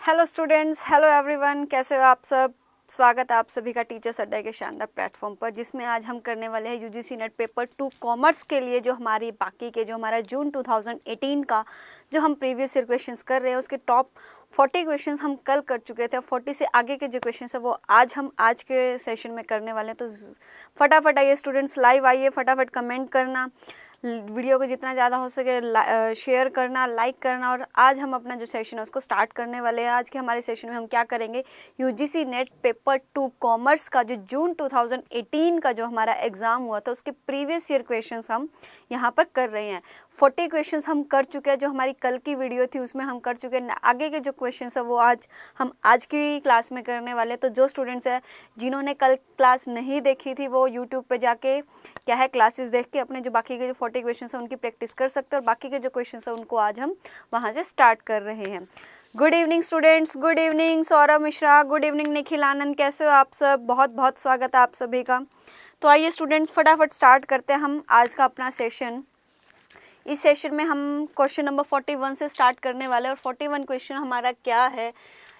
Hello students, hello everyone, कैसे हो आप सब। स्वागत है आप सभी का टीचर्स अड्डा के शानदार प्लेटफॉर्म पर, जिसमें आज हम करने वाले हैं यूजीसी नेट पेपर 2 कॉमर्स के लिए जो हमारी बाकी के जो हमारा जून 2018 का जो हम प्रीवियस ईयर क्वेश्चंस कर रहे हैं उसके टॉप 40 क्वेश्चंस हम कल कर चुके थे। 40 से आगे के जो क्वेश्चंस है वो हम आज के सेशन में करने वाले हैं। तो फटाफट आइए स्टूडेंट्स, लाइव आइए, फटाफट कमेंट करना, वीडियो को जितना ज़्यादा हो सके शेयर करना, लाइक करना। और आज हम अपना जो सेशन है उसको स्टार्ट करने वाले हैं। आज के हमारे सेशन में हम क्या करेंगे, यूजीसी नेट पेपर 2 कॉमर्स का जो जून 2018 का जो हमारा एग्ज़ाम हुआ था उसके प्रीवियस ईयर क्वेश्चंस हम यहाँ पर कर रहे हैं। 40 क्वेश्चंस हम कर चुके हैं, जो हमारी कल की वीडियो थी उसमें हम कर चुके हैं। आगे के जो क्वेश्चंस है वो हम आज की क्लास में करने वाले हैं। तो जो स्टूडेंट्स हैं जिन्होंने कल क्लास नहीं देखी थी वो यूट्यूब पर जाके क्या है क्लासेस देख के अपने जो बाकी के जो 40 क्वेश्चन है उनकी प्रैक्टिस कर सकते हैं। और बाकी के जो क्वेश्चन है उनको आज हम वहाँ से स्टार्ट कर रहे हैं। Good evening students, good evening Saurabh Mishra, good evening Nikhil Anand, कैसे हो आप सब। बहुत बहुत स्वागत है आप सभी का। तो आइए स्टूडेंट्स फटाफट स्टार्ट करते हैं हम आज का अपना सेशन। इस सेशन में हम क्वेश्चन नंबर 41 से स्टार्ट करने वाले हैं। और 41 क्वेश्चन हमारा क्या है,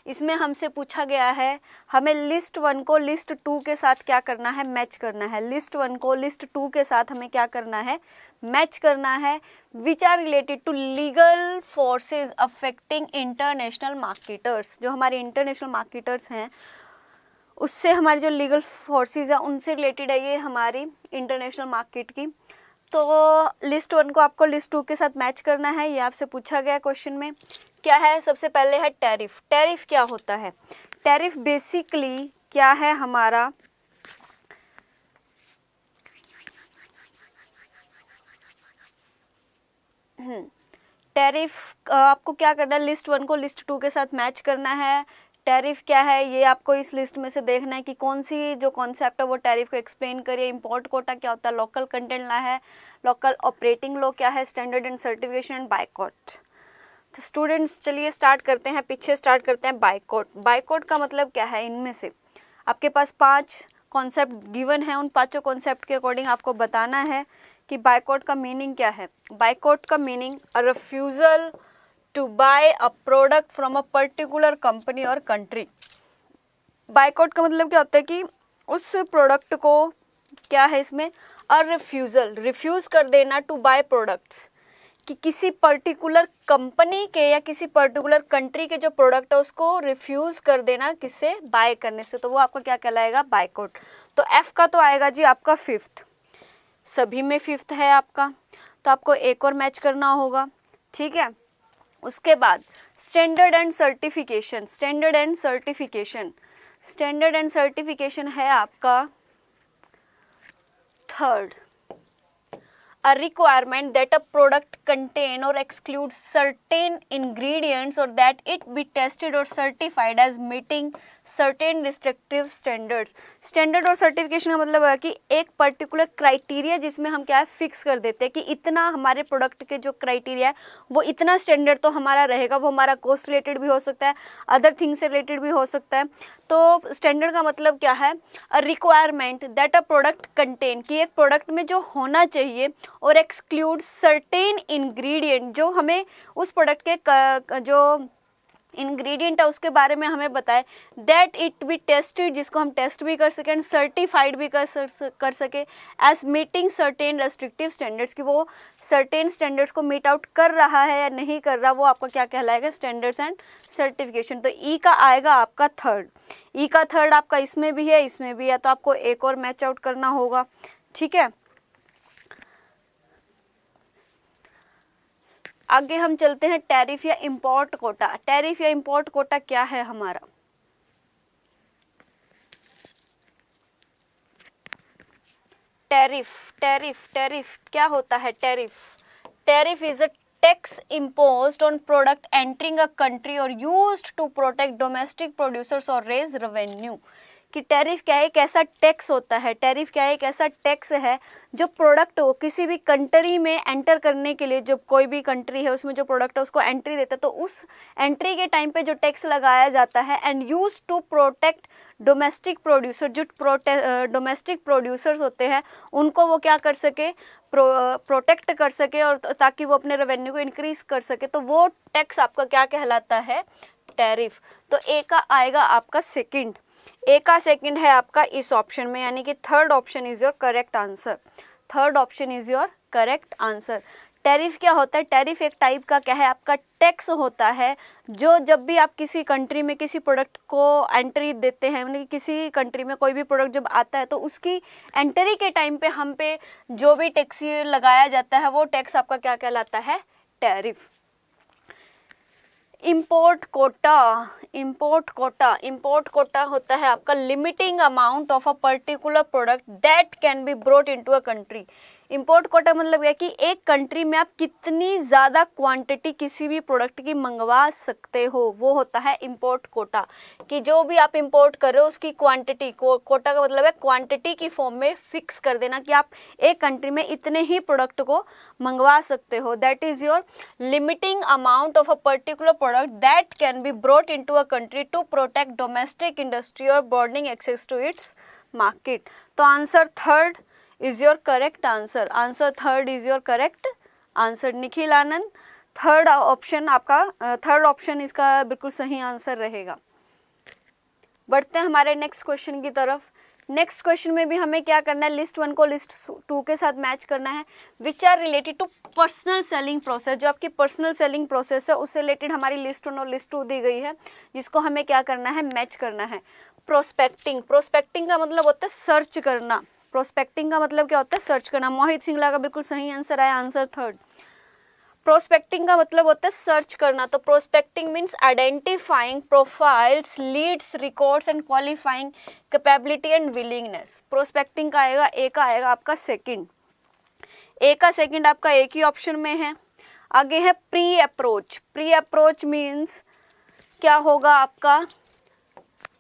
इसमें हमसे पूछा गया है हमें लिस्ट 1 को लिस्ट 2 के साथ क्या करना है, मैच करना है। लिस्ट 1 को लिस्ट 2 के साथ हमें क्या करना है, मैच करना है। Which are related to legal forces affecting international marketers. जो हमारे इंटरनेशनल मार्केटर्स हैं उससे हमारी जो लीगल फोर्सेज है उनसे रिलेटेड है ये हमारी इंटरनेशनल मार्केट की। तो लिस्ट 1 को आपको लिस्ट 2 के साथ मैच करना है, ये आपसे पूछा गया क्वेश्चन में। क्या है, सबसे पहले है टैरिफ। टैरिफ क्या होता है? टैरिफ बेसिकली क्या है हमारा, टैरिफ आपको क्या करना है, लिस्ट 1 को लिस्ट 2 के साथ मैच करना है। टैरिफ क्या है ये आपको इस लिस्ट में से देखना है कि कौन सी जो कॉन्सेप्ट है वो टैरिफ को एक्सप्लेन करिए। इंपोर्ट कोटा क्या होता है, लोकल कंटेंट लॉ है, लोकल ऑपरेटिंग लॉ क्या है, standard and certification and boycott. तो स्टूडेंट्स चलिए स्टार्ट करते हैं, पीछे स्टार्ट करते हैं। बायकॉट। बायकॉट का मतलब क्या है, इनमें से आपके पास 5 कॉन्सेप्ट गिवन है, उन 5 कॉन्सेप्ट के अकॉर्डिंग आपको बताना है कि बायकॉट का मीनिंग क्या है। बायकॉट का meaning a refusal to buy a product from a particular company और कंट्री। बायकॉट का मतलब क्या होता है कि उस प्रोडक्ट को क्या है इसमें, अ रिफ्यूजल, रिफ्यूज कर देना, टू बाय प्रोडक्ट्स, कि किसी पर्टिकुलर कंपनी के या किसी पर्टिकुलर कंट्री के जो प्रोडक्ट है उसको रिफ्यूज़ कर देना किससे, बाय करने से। तो वो आपका क्या कहलाएगा, बायकॉट। तो एफ का तो आएगा जी आपका 5th, सभी में 5th है आपका, तो आपको एक और मैच करना होगा, ठीक है। उसके बाद standard and certification. Standard and certification, standard and certification है आपका 3rd। A requirement that a product contain or exclude certain ingredients or that it be tested or certified as meeting certain restrictive standards। Standard और certification का मतलब है कि एक particular criteria जिसमें हम क्या है फिक्स कर देते हैं कि इतना हमारे प्रोडक्ट के जो क्राइटेरिया है वो इतना स्टैंडर्ड तो हमारा रहेगा। वो हमारा कॉस्ट रिलेटेड भी हो सकता है, अदर थिंग्स से रिलेटेड भी हो सकता है। तो स्टैंडर्ड का मतलब क्या है, a requirement that a product contain, कि एक प्रोडक्ट में जो होना चाहिए, और एक्सक्लूड सर्टेन इंग्रेडिएंट, जो हमें उस प्रोडक्ट के जो इंग्रेडिएंट है उसके बारे में हमें बताए, दैट इट बी टेस्टेड, जिसको हम टेस्ट भी कर सकें, सर्टिफाइड भी कर सके as meeting certain restrictive standards, कि वो सर्टेन स्टैंडर्ड्स को मीट आउट कर रहा है या नहीं कर रहा, वो आपका क्या कहलाएगा, स्टैंडर्ड्स एंड सर्टिफिकेशन। तो ई का आएगा आपका 3rd। ई का 3rd आपका इसमें भी है, इसमें भी है, तो आपको एक और मैच आउट करना होगा, ठीक है। आगे हम चलते हैं टैरिफ या इंपोर्ट कोटा। टैरिफ या इंपोर्ट कोटा क्या है हमारा, टैरिफ, टैरिफ, टैरिफ क्या होता है, tariff, tariff is a tax imposed on product entering a country or used to protect domestic producers or raise revenue। कि टैरिफ क्या है, एक ऐसा टैक्स होता है, टैरिफ क्या है, एक ऐसा टैक्स है जो प्रोडक्ट को किसी भी कंट्री में एंटर करने के लिए, जब कोई भी कंट्री है उसमें जो प्रोडक्ट है उसको एंट्री देता है तो उस एंट्री के टाइम पे जो टैक्स लगाया जाता है, and use to protect domestic producer, जो डोमेस्टिक प्रोड्यूसर्स होते हैं उनको वो क्या कर सके, प्रोटेक्ट कर सके, और ताकि वो अपने रेवेन्यू को इंक्रीज कर सके। तो वो टैक्स आपका क्या कहलाता है, टैरिफ, तो ए का आएगा आपका सेकंड, ए का सेकंड है आपका इस ऑप्शन में, यानी कि third option is your correct answer, third option is your correct answer. Tariff क्या होता है? टैरिफ एक टाइप का क्या है, आपका टैक्स होता है, जो जब भी आप किसी कंट्री में किसी प्रोडक्ट को एंट्री देते हैं, मतलब किसी कंट्री में कोई भी प्रोडक्ट जब आता है तो उसकी एंट्री के टाइम पे हम पे जो भी टैक्स लगाया जाता है वो टैक्स आपका क्या कहलाता है? Tariff. Import quota, import quota, import quota होता है आपका limiting amount of a particular product that can be brought into a country. Import quota मतलब है कि एक कंट्री में आप कितनी ज़्यादा क्वांटिटी किसी भी प्रोडक्ट की मंगवा सकते हो, वो होता है इम्पोर्ट कोटा। कि जो भी आप इंपोर्ट कर रहे हो उसकी क्वांटिटी को, कोटा का मतलब है क्वांटिटी की फॉर्म में फिक्स कर देना कि आप एक कंट्री में इतने ही प्रोडक्ट को मंगवा सकते हो। That is your limiting amount of a particular product that can be brought into a country to protect domestic industry और broadening access to its market. तो answer third is your correct answer, answer third is your correct answer. Nikhil Anand, third option आपका, third option इसका बिल्कुल सही answer रहेगा। बढ़ते हैं हमारे नेक्स्ट क्वेश्चन की तरफ। नेक्स्ट क्वेश्चन में भी हमें क्या करना है, लिस्ट 1 को लिस्ट 2 के साथ मैच करना है। Which are related to personal selling process, जो आपकी पर्सनल सेलिंग प्रोसेस है उससे रिलेटेड हमारी लिस्ट 1 और लिस्ट 2 दी गई है, जिसको हमें क्या करना है, मैच करना है। प्रोस्पेक्टिंग, प्रोस्पेक्टिंग का मतलब होता है सर्च करना, प्रोस्पेक्टिंग का मतलब क्या होता है, सर्च करना। मोहित सिंगला का बिल्कुल सही आंसर आया, आंसर थर्ड। प्रोस्पेक्टिंग का मतलब होता है सर्च करना, तो prospecting means identifying profiles, leads, records and qualifying capability and willingness. Prospecting का आएगा, ए का आएगा आपका सेकंड, ए का सेकंड आपका एक ही ऑप्शन में है। आगे है pre approach, pre approach means क्या होगा आपका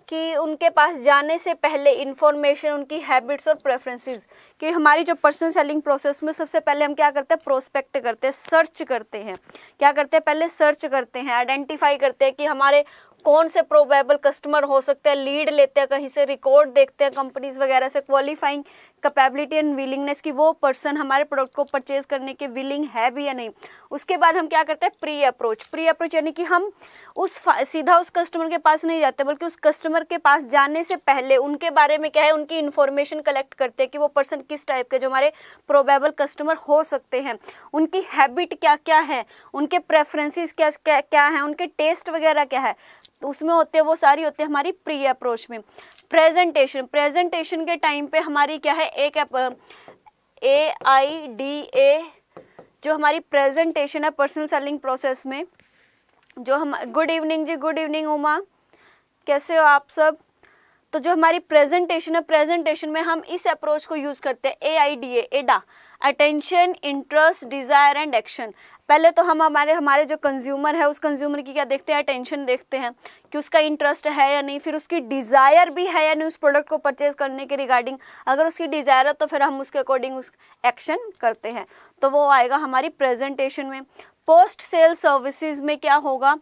कि उनके पास जाने से पहले इंफॉर्मेशन, उनकी हैबिट्स और प्रेफरेंसेस, कि हमारी जो पर्सनल सेलिंग प्रोसेस में सबसे पहले हम क्या करते हैं, प्रोस्पेक्ट करते हैं, सर्च करते हैं। क्या करते हैं, पहले सर्च करते हैं, आइडेंटिफाई करते हैं कि हमारे कौन से प्रोबेबल कस्टमर हो सकते हैं, लीड लेते हैं कहीं से, रिकॉर्ड देखते हैं कंपनीज वगैरह से, क्वालिफाइंग कैपेबिलिटी एंड विलिंगनेस कि वो पर्सन हमारे प्रोडक्ट को परचेज करने के विलिंग है भी या नहीं। उसके बाद हम क्या करते हैं, प्री अप्रोच। प्री अप्रोच यानी कि हम सीधा उस कस्टमर के पास नहीं जाते, बल्कि उस कस्टमर के पास जाने से पहले उनके बारे में क्या है, उनकी इन्फॉर्मेशन कलेक्ट करते हैं कि वो पर्सन किस टाइप के जो हमारे प्रोबेबल कस्टमर हो सकते हैं, उनकी हैबिट क्या क्या है, उनके प्रेफरेंसेस क्या क्या क्या हैं, उनके टेस्ट वगैरह क्या है, तो उसमें होते हैं, वो सारी होते हैं हमारी प्री अप्रोच में। प्रेजेंटेशन, प्रेजेंटेशन के टाइम पे हमारी क्या है, एक AIDA जो हमारी प्रेजेंटेशन है पर्सनल सेलिंग प्रोसेस में, जो हम, गुड इवनिंग जी, गुड इवनिंग उमा, कैसे हो आप सब। तो जो हमारी प्रेजेंटेशन है, प्रेजेंटेशन में हम इस अप्रोच को यूज़ करते हैं, AIDA, एडा, attention, interest, desire and action. पहले तो हम हमारे जो कंज्यूमर है उस कंज्यूमर की क्या देखते हैं, अटेंशन देखते हैं कि उसका इंटरेस्ट है या नहीं, फिर उसकी डिज़ायर भी है या नहीं उस प्रोडक्ट को परचेज करने के रिगार्डिंग। अगर उसकी डिज़ायर है तो फिर हम उसके अकॉर्डिंग उस एक्शन करते हैं, तो वो आएगा हमारी प्रेजेंटेशन में। पोस्ट सेल सर्विसेज में क्या होगा,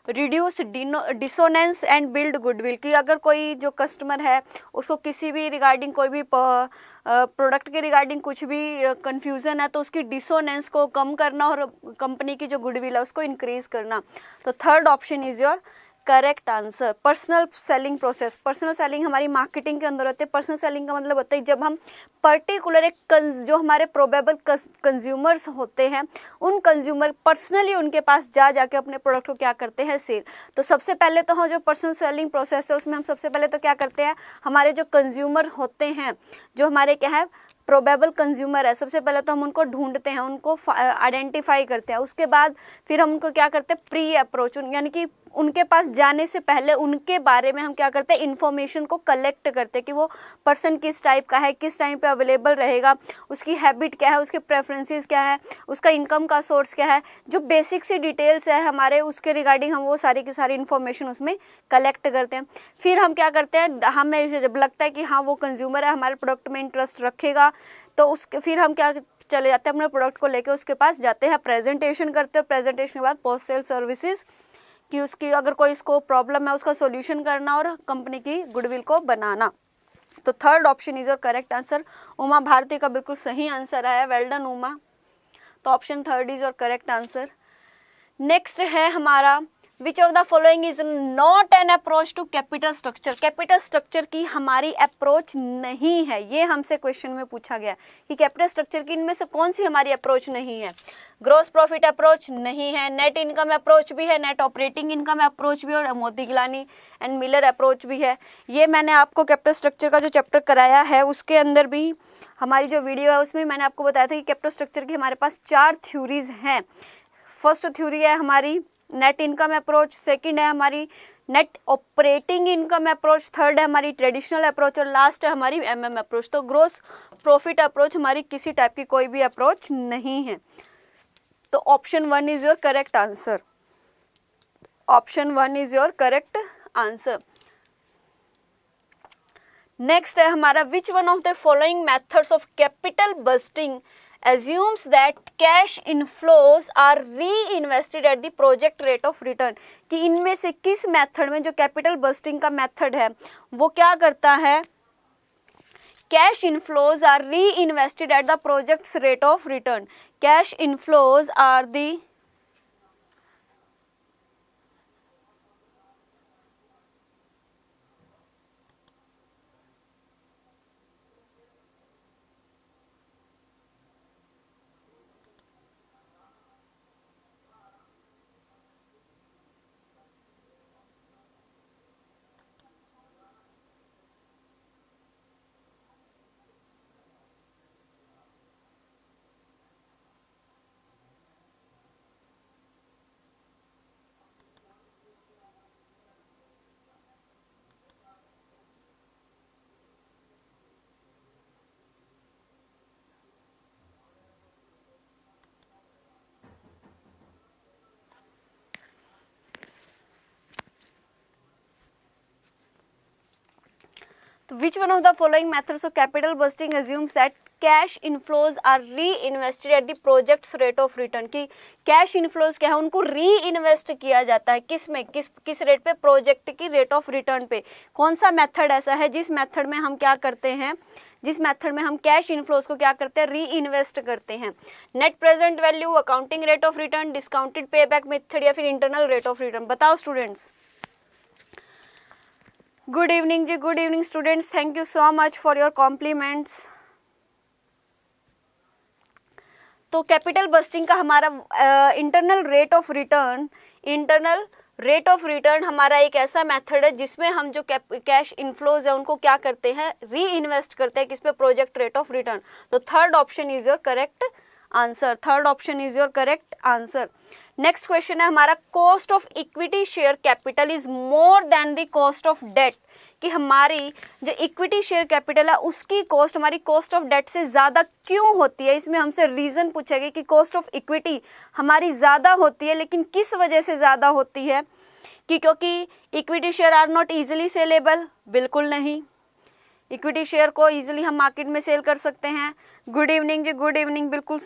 reduce dissonance and build goodwill, कि अगर कोई जो कस्टमर है उसको किसी भी रिगार्डिंग, कोई भी प्रोडक्ट के रिगार्डिंग कुछ भी कंफ्यूजन है, तो उसकी डिसोनेंस को कम करना और कंपनी की जो गुडविल है उसको इंक्रीज करना। तो third option is your correct answer. Personal selling process, personal selling हमारी मार्केटिंग के अंदर होती है। पर्सनल सेलिंग का मतलब होता है जब हम पर्टिकुलर एक जो हमारे प्रोबेबल कंज्यूमर्स होते हैं, उन कंज्यूमर पर्सनली उनके पास जाके अपने प्रोडक्ट को क्या करते हैं, सेल। तो सबसे पहले तो हम जो पर्सनल सेलिंग प्रोसेस है उसमें हम सबसे पहले तो क्या करते हैं, हमारे जो कंज्यूमर होते हैं, जो हमारे क्या है प्रोबेबल कंज्यूमर है, सबसे पहले तो हम उनको ढूंढते हैं, उनको आइडेंटिफाई करते हैं। उसके बाद फिर हम उनको क्या करते हैं, प्री अप्रोच, यानी कि उनके पास जाने से पहले उनके बारे में हम क्या करते हैं, इन्फॉर्मेशन को कलेक्ट करते हैं कि वो पर्सन किस टाइप का है, किस टाइम पे अवेलेबल रहेगा, उसकी हैबिट क्या है, उसके प्रेफरेंसेस क्या है, उसका इनकम का सोर्स क्या है, जो बेसिक सी डिटेल्स है हमारे उसके रिगार्डिंग हम वो सारी की सारी इन्फॉर्मेशन उसमें कलेक्ट करते हैं। फिर हम क्या करते हैं, हमें जब लगता है कि हाँ वो कंज्यूमर है, हमारे प्रोडक्ट में इंटरेस्ट रखेगा, तो उसके फिर हम क्या चले जाते हैं, अपने प्रोडक्ट को लेके उसके पास जाते हैं, प्रेजेंटेशन करते हैं। प्रेजेंटेशन के बाद पोस्ट सेल सर्विसेज कि उसकी अगर कोई इसको प्रॉब्लम है उसका सॉल्यूशन करना और कंपनी की गुडविल को बनाना। तो third option is your correct answer. Uma Bharti का बिल्कुल सही आंसर आया, वेल डन उमा। तो option third is your correct answer. Next है हमारा which of the following is not an approach to capital structure. Capital structure की हमारी अप्रोच नहीं है, ये हमसे क्वेश्चन में पूछा गया कि कैपिटल स्ट्रक्चर की इनमें से कौन सी हमारी अप्रोच नहीं है। ग्रॉस प्रॉफिट अप्रोच नहीं है, नेट इनकम अप्रोच भी है, नेट ऑपरेटिंग इनकम अप्रोच भी, और मोती गिलानी एंड मिलर अप्रोच भी है। ये मैंने आपको कैपिटल स्ट्रक्चर का जो चैप्टर कराया है उसके अंदर भी, हमारी जो वीडियो है उसमें मैंने आपको बताया था कि कैपिटल स्ट्रक्चर की हमारे पास 4 थ्योरीज हैं। फर्स्ट थ्योरी है हमारी नेट इनकम अप्रोच, सेकंड है हमारी net operating income approach, third है हमारी ट्रेडिशनल अप्रोच, और लास्ट है हमारी एमएम अप्रोच। तो ग्रोस प्रॉफिट अप्रोच हमारी किसी टाइप की कोई भी अप्रोच नहीं है। तो option 1 is your correct answer. Option 1 is your correct answer. Next है हमारा विच one of the following methods of capital budgeting assumes that cash inflows are reinvested at the project rate of return। कि इनमें से किस method में, जो capital budgeting का method है वो क्या करता है, cash inflows are reinvested at the projects rate of return. Cash inflows are the which one of the following methods of capital busting assumes that cash inflows are reinvested at the project's rate of return। कि cash inflows क्या है, उनको री invest किया जाता है किस में, किस रेट पे, प्रोजेक्ट की रेट ऑफ रिटर्न पे। कौन सा मेथड ऐसा है जिस मेथड में हम क्या करते हैं, जिस मेथड में हम कैश इनफ्लोज को क्या करते हैं, री इन्वेस्ट करते हैं। Net present value, accounting rate of return, discounted payback method, या फिर इंटरनल रेट ऑफ रिटर्न। बताओ students. Good evening ji, good evening students, thank you so much for your compliments. तो कैपिटल बस्टिंग का हमारा internal rate of return हमारा एक ऐसा method है जिसमें हम जो कैश इनफ्लोज है उनको क्या करते हैं, री इन्वेस्ट करते हैं किस पे, प्रोजेक्ट रेट ऑफ रिटर्न। तो third option is your correct answer. Third option is your correct answer. Next question है हमारा, cost of equity share capital is more than the cost of debt. कि हमारी जो इक्विटी शेयर कैपिटल है उसकी cost हमारी cost of date से ज़्यादा क्यों होती है। इसमें हमसे रीज़न पूछेगा कि कॉस्ट ऑफ इक्विटी हमारी ज़्यादा होती है, लेकिन किस वजह से ज़्यादा होती है। कि क्योंकि equity share are not easily saleable, बिल्कुल नहीं। इक्विटी शेयर को ईजिली हम मार्केट में सेल कर सकते हैं। गुड इवनिंग जी, गुड इवनिंग, बिल्कुल।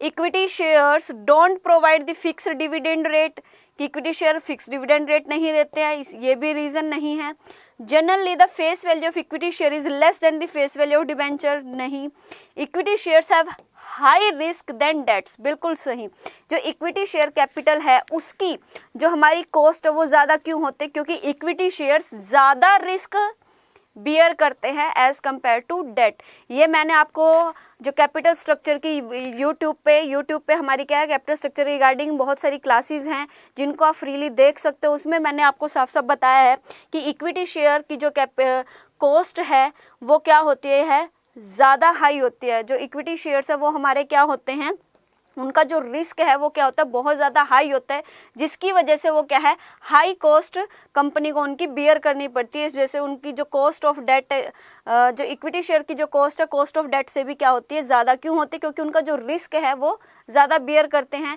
Equity shares don't provide the fix dividend rate. Equity share fix dividend rate नहीं देते हैं, ये भी रीज़न नहीं है। Generally the face value of equity share is less than the face value of debenture, नहीं। Equity shares have high risk then dates, बिल्कुल सही। जो इक्विटी शेयर कैपिटल है उसकी जो हमारी कॉस्ट है वो ज़्यादा क्यों होते, क्योंकि इक्विटी शेयर्स ज़्यादा रिस्क बियर करते हैं एज कंपेयर टू डेट। ये मैंने आपको जो कैपिटल स्ट्रक्चर की यूट्यूब पे हमारी क्या है, कैपिटल स्ट्रक्चर रिगार्डिंग बहुत सारी क्लासेस हैं जिनको आप फ्रीली देख सकते हो। उसमें मैंने आपको साफ साफ बताया है कि इक्विटी शेयर की जो कॉस्ट है वो क्या होती है, ज़्यादा हाई होती है। जो इक्विटी शेयर्स है वो हमारे क्या होते हैं, उनका जो रिस्क है वो क्या होता है, बहुत ज़्यादा हाई होता है, जिसकी वजह से वो क्या है, हाई कॉस्ट कंपनी को उनकी बियर करनी पड़ती है। इस वजह से उनकी जो कॉस्ट ऑफ डेट, जो इक्विटी शेयर की जो कॉस्ट है, कॉस्ट ऑफ डेट से भी क्या होती है, ज़्यादा क्यों होती है, क्योंकि उनका जो रिस्क है वो ज़्यादा बियर करते हैं।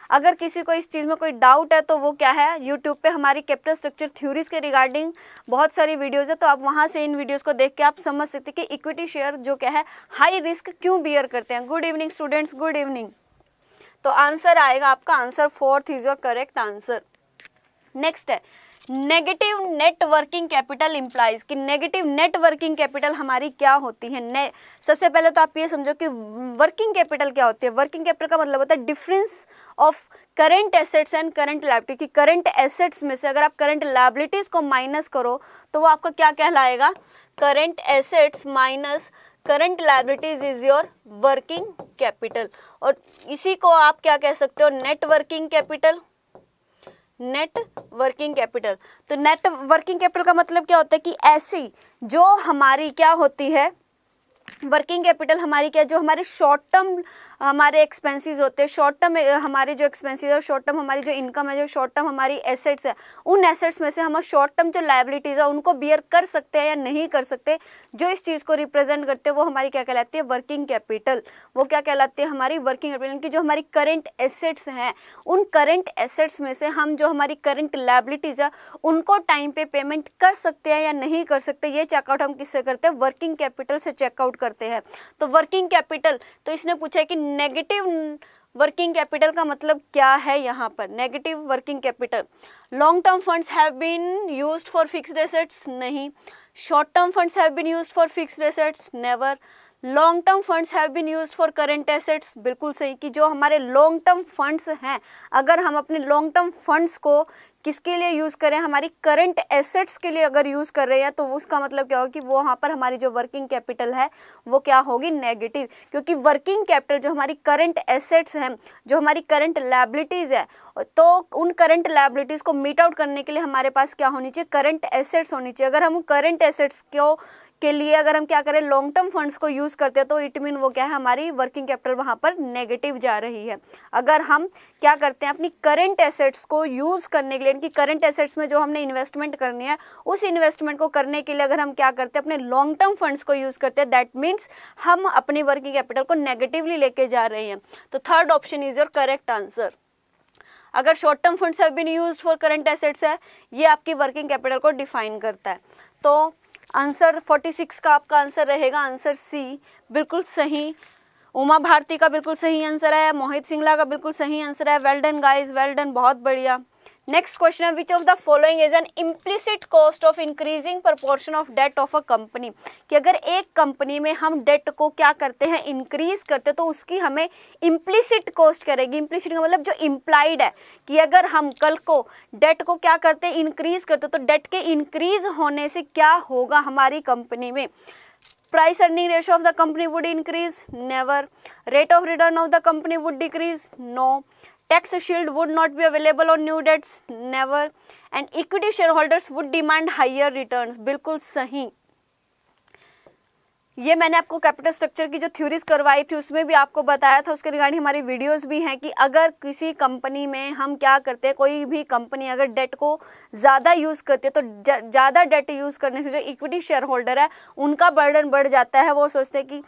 अगर किसी को इस चीज़ में कोई डाउट है तो वो क्या है, यूट्यूब पे हमारी कैपिटल स्ट्रक्चर थ्योरीज के रिगार्डिंग बहुत सारी वीडियोज़ है, तो आप वहाँ से इन वीडियोज़ को देख के आप समझ सकते हैं कि इक्विटी शेयर जो क्या है हाई रिस्क क्यों बियर करते हैं। Good evening students, good evening. तो आंसर आएगा आपका, answer 4th is your correct answer. Next है negative net working capital implies कि नेगेटिव नेट वर्किंग कैपिटल हमारी क्या होती है। सबसे पहले तो आप ये समझो कि वर्किंग कैपिटल क्या होती है। वर्किंग कैपिटल का मतलब होता है difference of current assets and current liability कि करंट एसेट्स में से अगर आप करंट लायबिलिटीज को माइनस करो तो वो आपका क्या कहलाएगा, current assets minus current liabilities is your working capital. और इसी को आप क्या कह सकते हो, net working capital. Net working capital, तो नेट वर्किंग कैपिटल का मतलब क्या होता है कि ऐसी जो हमारी क्या होती है, वर्किंग कैपिटल हमारी क्या, जो हमारे शॉर्ट टर्म हमारे एक्सपेंसेस होते हैं, शॉर्ट टर्म हमारे जो एक्सपेंसेस है, शॉर्ट टर्म हमारी जो इनकम है, जो शॉर्ट टर्म हमारी एसेट्स है, उन एसेट्स में से हम शॉर्ट टर्म जो लायबिलिटीज है उनको बियर कर सकते हैं या नहीं कर सकते, जो इस चीज़ को रिप्रेजेंट करते हैं वो हमारी क्या कहलाती है, वर्किंग कैपिटल। वो क्या कहलाती है, हमारी वर्किंग कैपिटल की जो हमारी करंट एसेट्स हैं, उन करंट एसेट्स में से हम जो हमारी करंट लायबिलिटीज है उनको टाइम पे पेमेंट कर सकते हैं या नहीं कर सकते, ये चेकआउट हम किससे करते हैं, वर्किंग कैपिटल से चेकआउट करते हैं। तो वर्किंग कैपिटल, तो इसने पूछा है कि नेगेटिव वर्किंग कैपिटल का मतलब क्या है। यहाँ पर negative working capital, long term funds have been used for fixed assets, नहीं। Short term funds have been used for fixed assets, never. Long term funds have been used for current assets, बिल्कुल सही कि जो हमारे long term funds हैं, अगर हम अपने लॉन्ग टर्म फंड्स को किसके लिए यूज़ करें, हमारी करंट एसेट्स के लिए अगर यूज़ कर रहे हैं तो उसका मतलब क्या होगा कि वो वहाँ पर हमारी जो वर्किंग कैपिटल है वो क्या होगी, नेगेटिव। क्योंकि वर्किंग कैपिटल जो हमारी करंट एसेट्स हैं, जो हमारी करंट लायबिलिटीज़ है, तो उन करंट लायबिलिटीज़ को मीट आउट करने के लिए हमारे पास क्या होनी चाहिए, करंट एसेट्स होनी चाहिए। अगर हम करंट एसेट्स के लिए अगर हम क्या करें, लॉन्ग टर्म फंड्स को यूज़ करते हैं तो इट मीन वो क्या है, हमारी वर्किंग कैपिटल वहाँ पर नेगेटिव जा रही है। अगर हम क्या करते हैं, अपनी करंट एसेट्स को यूज़ करने के लिए, इनकी करंट एसेट्स में जो हमने इन्वेस्टमेंट करनी है उस इन्वेस्टमेंट को करने के लिए अगर हम क्या करते हैं, अपने लॉन्ग टर्म फंड्स को यूज़ करते हैं, दैट मीन्स हम अपनी वर्किंग कैपिटल को नेगेटिवली लेके जा रहे हैं। तो third option is your correct answer. अगर short term funds have been used for current assets है, ये आपकी वर्किंग कैपिटल को डिफाइन करता है। तो आंसर 46 का आपका आंसर रहेगा आंसर सी, बिल्कुल सही। उमा भारती का बिल्कुल सही आंसर है, मोहित सिंगला का बिल्कुल सही आंसर है। Well done guys, well done, बहुत बढ़िया। नेक्स्ट क्वेश्चन है, which of the following is an implicit cost of increasing proportion of debt of a company, कि अगर एक कंपनी में हम डेट को क्या करते हैं, इंक्रीज करते हैं, तो उसकी हमें इम्प्लिसिट कॉस्ट करेगी। इम्प्लिसिट का मतलब जो इम्प्लाइड है, कि अगर हम कल को डेट को क्या करते हैं, इंक्रीज करते, तो डेट के इंक्रीज होने से क्या होगा हमारी कंपनी में, price earning ratio of the company would increase, never. Rate of return of the company would decrease, no. Tax shield would not be available on new debts, never. And equity shareholders would demand higher returns, बिल्कुल सही। ये मैंने आपको capital structure की जो theories करवाई थी उसमें भी आपको बताया था, उसके रिगार्डिंग हमारी वीडियोस भी हैं कि अगर किसी कंपनी में हम क्या करते हैं, कोई भी कंपनी अगर डेट को ज़्यादा यूज़ करती है तो ज़्यादा डेट यूज़ करने से जो इक्विटी शेयर होल्डर है उनका बर्डन बढ़ जाता है। वो सोचते हैं कि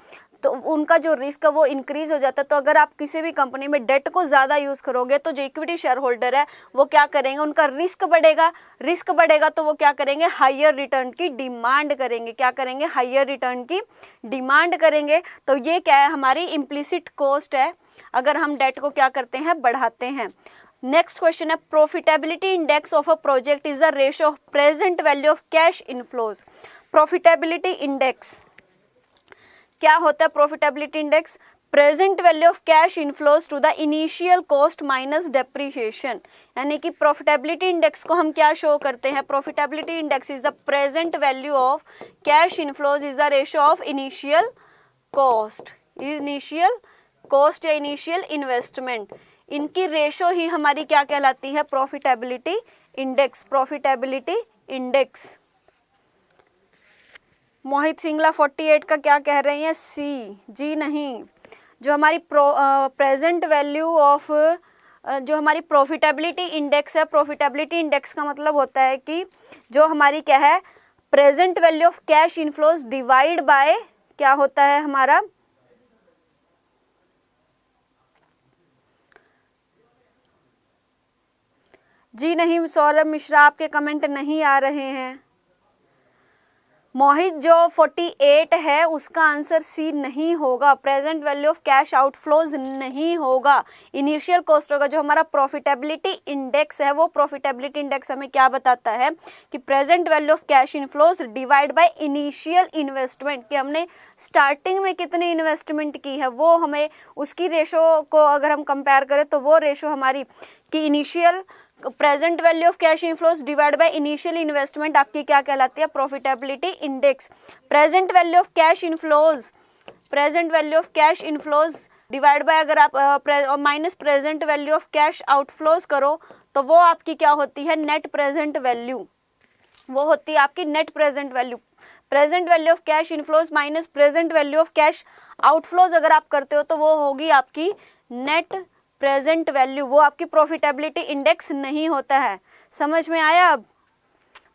तो उनका जो रिस्क है वो इंक्रीज हो जाता है। तो अगर आप किसी भी कंपनी में डेट को ज़्यादा यूज़ करोगे तो जो इक्विटी शेयर होल्डर है वो क्या करेंगे, उनका रिस्क बढ़ेगा। रिस्क बढ़ेगा तो वो क्या करेंगे, हायर रिटर्न की डिमांड करेंगे। क्या करेंगे, हायर रिटर्न की डिमांड करेंगे। तो ये क्या है, हमारी इम्प्लिसिट कॉस्ट है अगर हम डेट को क्या करते हैं, बढ़ाते हैं। नेक्स्ट क्वेश्चन है, profitability index of a project is the ratio of present value of cash inflows. Profitability index क्या होता है, profitability index, present value of cash inflows to the initial cost minus depreciation. यानी कि profitability index को हम क्या show करते हैं, profitability index is the present value of cash inflows is the ratio of initial cost. Initial cost या initial investment, इनकी ratio ही हमारी क्या कहलाती है, profitability index. Profitability index. Mohit Singla 48 का क्या कह रहे हैं, सी, जी नहीं। जो हमारी प्रेजेंट वैल्यू ऑफ जो हमारी प्रॉफिटेबिलिटी इंडेक्स है, प्रॉफिटेबिलिटी इंडेक्स का मतलब होता है कि जो हमारी क्या है, present value of cash inflows divide by क्या होता है हमारा, जी नहीं। सौरभ मिश्रा आपके कमेंट नहीं आ रहे हैं। मोहित जो 48 है उसका आंसर सी नहीं होगा। Present value of cash outflows नहीं होगा, इनिशियल कॉस्ट होगा। जो हमारा प्रॉफिटेबिलिटी इंडेक्स है वो प्रॉफिटेबिलिटी इंडेक्स हमें क्या बताता है कि present value of cash inflows divide by initial investment, कि हमने स्टार्टिंग में कितनी इन्वेस्टमेंट की है वो हमें उसकी रेशो को अगर हम कंपेयर करें तो वो रेशो हमारी कि initial present value of cash inflows divide by initial investment आपकी क्या कहलाती है, profitability index. Present value of cash inflows, present value of cash inflows divide by अगर आप minus present value of cash outflows करो तो वो आपकी क्या होती है, नेट प्रेजेंट वैल्यू, वो होती है आपकी net present value. Present value of cash inflows minus present value of cash outflows अगर आप करते हो तो वो होगी आपकी नेट प्रेजेंट वैल्यू, वो आपकी प्रॉफिटेबिलिटी इंडेक्स नहीं होता है। समझ में आया अब?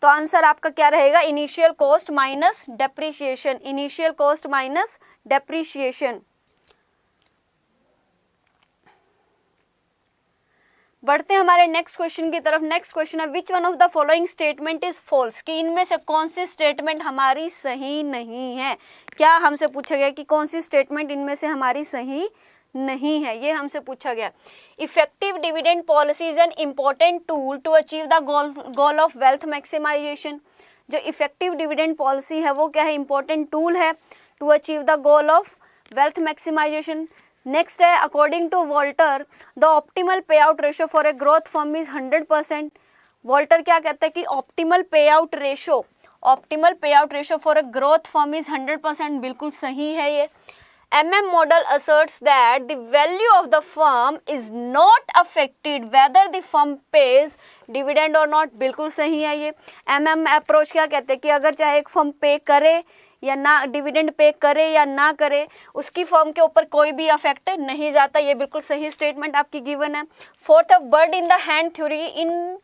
तो आंसर आपका क्या रहेगा, initial cost minus depreciation, initial cost minus depreciation. बढ़ते हैं हमारे नेक्स्ट क्वेश्चन की तरफ। नेक्स्ट क्वेश्चन है which one of the following statement is false, कि इनमें से कौन सी स्टेटमेंट हमारी सही नहीं है। क्या हमसे पूछा गया कि कौन सी स्टेटमेंट इनमें से हमारी सही नहीं है, ये हमसे पूछा गया। Effective dividend policy is an important tool to achieve the goal of wealth maximisation. जो इफेक्टिव डिविडेंड पॉलिसी है वो क्या है, इंपॉर्टेंट टूल है to achieve the goal of wealth maximisation. Next है according to Walter the optimal payout ratio for a growth firm is 100%। Walter क्या कहता है कि optimal payout ratio, optimal payout ratio for a growth firm is 100%, बिल्कुल सही है ये। MM model asserts that the value of the firm is not affected whether the firm pays dividend or not, बिल्कुल सही है ये। MM approach क्या कहते हैं कि अगर चाहे एक फर्म पे करे या ना, डिविडेंड पे करे या ना करे, उसकी फर्म के ऊपर कोई भी अफेक्ट नहीं जाता, ये बिल्कुल सही स्टेटमेंट आपकी गिवन है। फोर्थ है bird in the hand theory in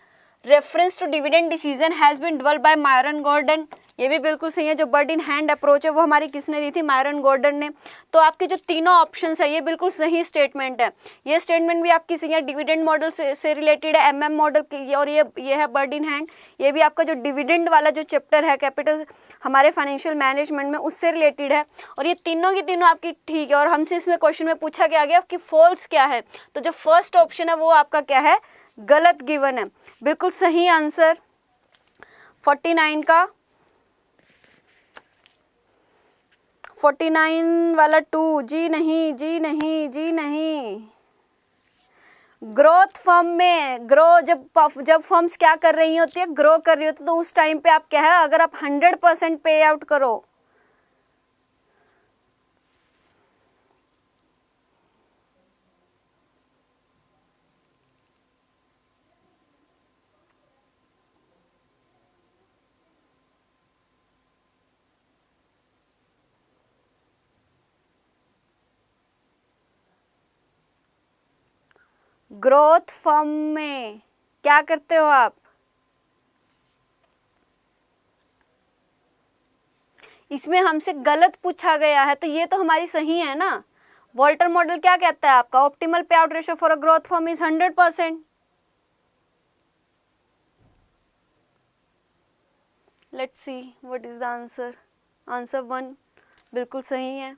reference to dividend decision has been developed by Myron Gordon, ये भी बिल्कुल सही है। जो बर्ड इन हैंड अप्रोच है वो हमारी किसने दी थी, मायरन गॉर्डन ने। तो आपके जो तीनों ऑप्शंस है ये बिल्कुल सही स्टेटमेंट है। ये स्टेटमेंट भी आपकी सही है, डिविडेंड मॉडल से रिलेटेड है, MM मॉडल की, और ये है बर्ड इन हैंड। ये भी आपका जो डिविडेंड वाला जो चैप्टर है कैपिटल हमारे फाइनेंशियल मैनेजमेंट में उससे रिलेटेड है, और ये तीनों की तीनों आपकी ठीक है। और हमसे इसमें क्वेश्चन में पूछा गया कि फॉल्स क्या है, तो जो फर्स्ट ऑप्शन है वो आपका क्या है, गलत गिवन है। बिल्कुल सही आंसर 49 का, 49 वाला 2, जी नहीं, जी नहीं, जी नहीं। ग्रोथ फर्म में जब फर्म्स क्या कर रही होती है, ग्रो कर रही होती है, तो उस टाइम पे आप क्या है, अगर आप 100% पे आउट करो, ग्रोथ फर्म में क्या करते हो आप, इसमें हमसे गलत पूछा गया है तो ये तो हमारी सही है ना। वॉल्टर मॉडल क्या कहता है आपका, ऑप्टिमल पे out ratio for a growth firm is 100%। Let's see what is the answer, answer 1 बिल्कुल सही है।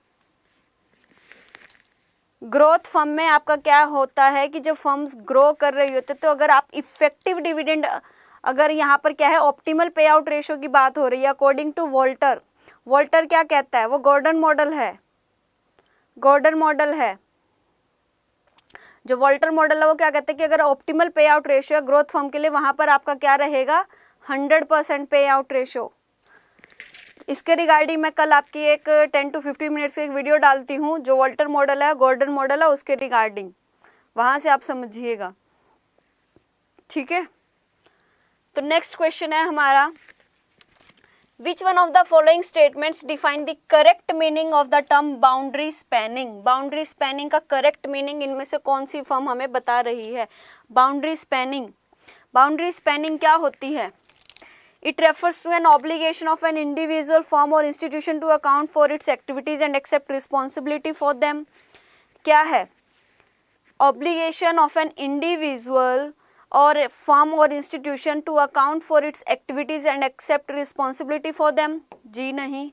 ग्रोथ फर्म में आपका क्या होता है कि जब फर्म्स ग्रो कर रही होती है तो अगर आप इफेक्टिव डिविडेंड, अगर यहाँ पर क्या है ऑप्टिमल पे आउट रेशो की बात हो रही है अकॉर्डिंग टू वॉल्टर, वॉल्टर क्या कहता है, वो गॉर्डन मॉडल है, गॉर्डन मॉडल है। जो वॉल्टर मॉडल है वो क्या कहते हैं कि अगर ऑप्टिमल पे आउट रेशो है ग्रोथ फर्म के लिए, वहाँ पर आपका क्या रहेगा 100% पे आउट रेशो। इसके रिगार्डिंग मैं कल आपकी एक 10 to 15 मिनट्स की एक वीडियो डालती हूँ, जो वॉल्टर मॉडल है, गॉर्डन मॉडल है, उसके रिगार्डिंग, वहाँ से आप समझिएगा, ठीक है। तो नेक्स्ट क्वेश्चन है हमारा, विच one of the following statements define the correct meaning of the term boundary spanning. Boundary spanning का करेक्ट मीनिंग इनमें से कौन सी फर्म हमें बता रही है। बाउंड्री स्पैनिंग, बाउंड्री स्पैनिंग क्या होती है, It refers to an obligation of an individual, firm or institution to account for its activities and accept responsibility for them. क्या है, obligation of an individual और फर्म और institution to account for its activities and accept responsibility for them, जी नहीं।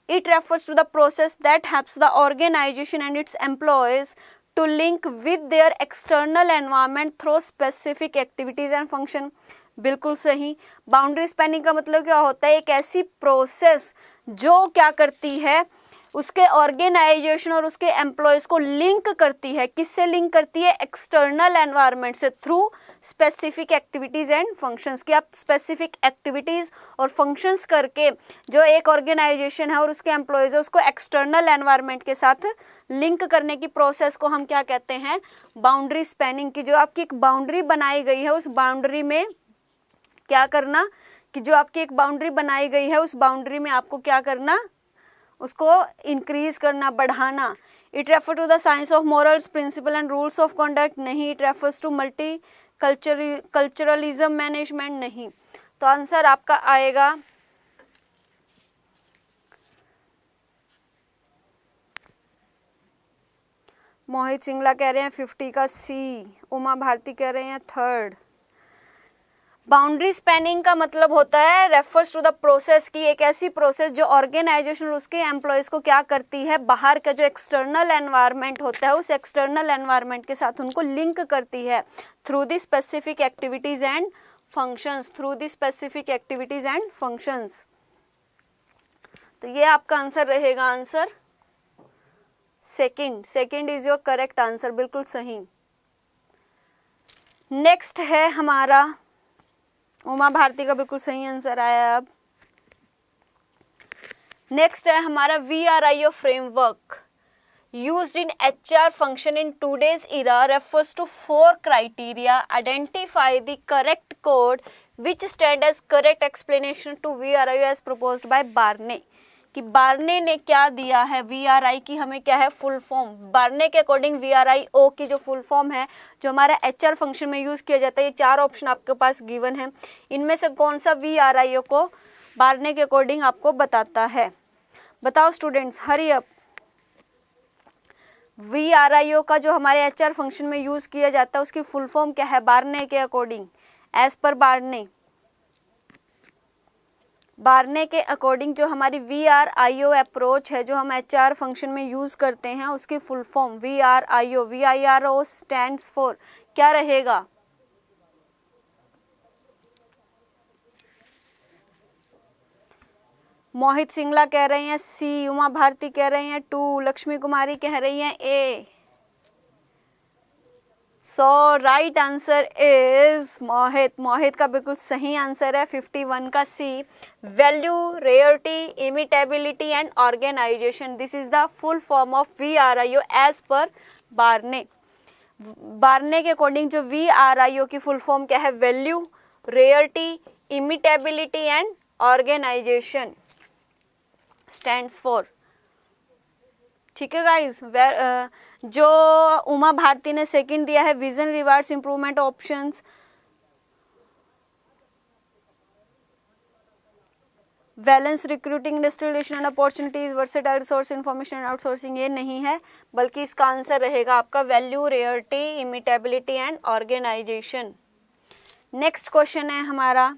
It refers to the process that helps the organization and its employees to link with their external environment through specific activities and function, बिल्कुल सही। Boundary spanning का मतलब क्या होता है? एक ऐसी प्रोसेस जो क्या करती है, उसके ऑर्गेनाइजेशन और उसके एम्प्लॉयज़ को लिंक करती है। किससे लिंक करती है? एक्सटर्नल एनवायरनमेंट से, through specific activities and functions. कि आप स्पेसिफिक एक्टिविटीज़ और फंक्शंस करके जो एक ऑर्गेनाइजेशन है और उसके एम्प्लॉयज़ है उसको एक्सटर्नल एनवायरनमेंट के साथ लिंक करने की प्रोसेस को हम क्या कहते हैं? Boundary spanning. की जो आपकी एक बाउंड्री बनाई गई है उस बाउंड्री में क्या करना, कि जो आपकी एक बाउंड्री बनाई गई है उस बाउंड्री में आपको क्या करना, उसको इंक्रीज करना, बढ़ाना। It refer to the science of morals, principle and rules of conduct, नहीं। It refers to multiculturalism management, नहीं। तो आंसर आपका आएगा मोहित सिंगला कह रहे हैं 50 का सी, उमा भारती कह रहे हैं 3rd। बाउंड्री स्पैनिंग का मतलब होता है रेफर्स टू द प्रोसेस, की एक ऐसी प्रोसेस जो ऑर्गेनाइजेशन और उसके एम्प्लॉयज़ को क्या करती है, बाहर का जो एक्सटर्नल एनवायरनमेंट होता है उस एक्सटर्नल एनवायरनमेंट के साथ उनको लिंक करती है through the specific activities and functions, through the specific activities and functions. तो ये आपका आंसर रहेगा, answer second is your correct answer, बिल्कुल सही। नेक्स्ट है हमारा, उमा भारती का बिल्कुल सही आंसर आया। अब नेक्स्ट है हमारा VRIO framework used in HR function in today's era refers to 4 criteria. Identify the correct code which stand as correct explanation to VRIO as proposed by बार्ने। कि बार्ने ने क्या दिया है, VRI की हमें क्या है, फुल फॉर्म। बार्ने के अकॉर्डिंग VRIO की जो फुल फॉर्म है जो हमारा HR फंक्शन में यूज़ किया जाता है, ये 4 ऑप्शन आपके पास गिवन है। इनमें से कौन सा VRIO को बार्ने के अकॉर्डिंग आपको बताता है? बताओ स्टूडेंट्स, हरी अप। VRIO का जो हमारे HR फंक्शन में यूज़ किया जाता है उसकी फुल फॉर्म क्या है बार्ने के अकॉर्डिंग, एज पर बार्ने के अकॉर्डिंग जो हमारी VRIO अप्रोच है जो हम HR फंक्शन में यूज़ करते हैं उसकी full form VRIO, VIRO stands for क्या रहेगा? मोहित सिंगला कह रहे हैं C, उमा भारती कह रही हैं 2, लक्ष्मी कुमारी कह रही हैं A। So right answer is Mohit का बिल्कुल सही आंसर है 51 का C, value, rarity, imitability and organisation. This is the full form of VRIO as per Barney. बार्ने के अकॉर्डिंग जो VRIO की फुल फॉर्म क्या है, value, rarity, imitability and organisation stands for. ठीक है गाइज। जो उमा भारती ने सेकंड दिया है vision, rewards, improvement, options, balance, recruiting, industrial relation and opportunities, versatile resource, information and outsourcing, ये नहीं है, बल्कि इसका आंसर रहेगा आपका value, rarity, imitability and organisation. Next question है हमारा,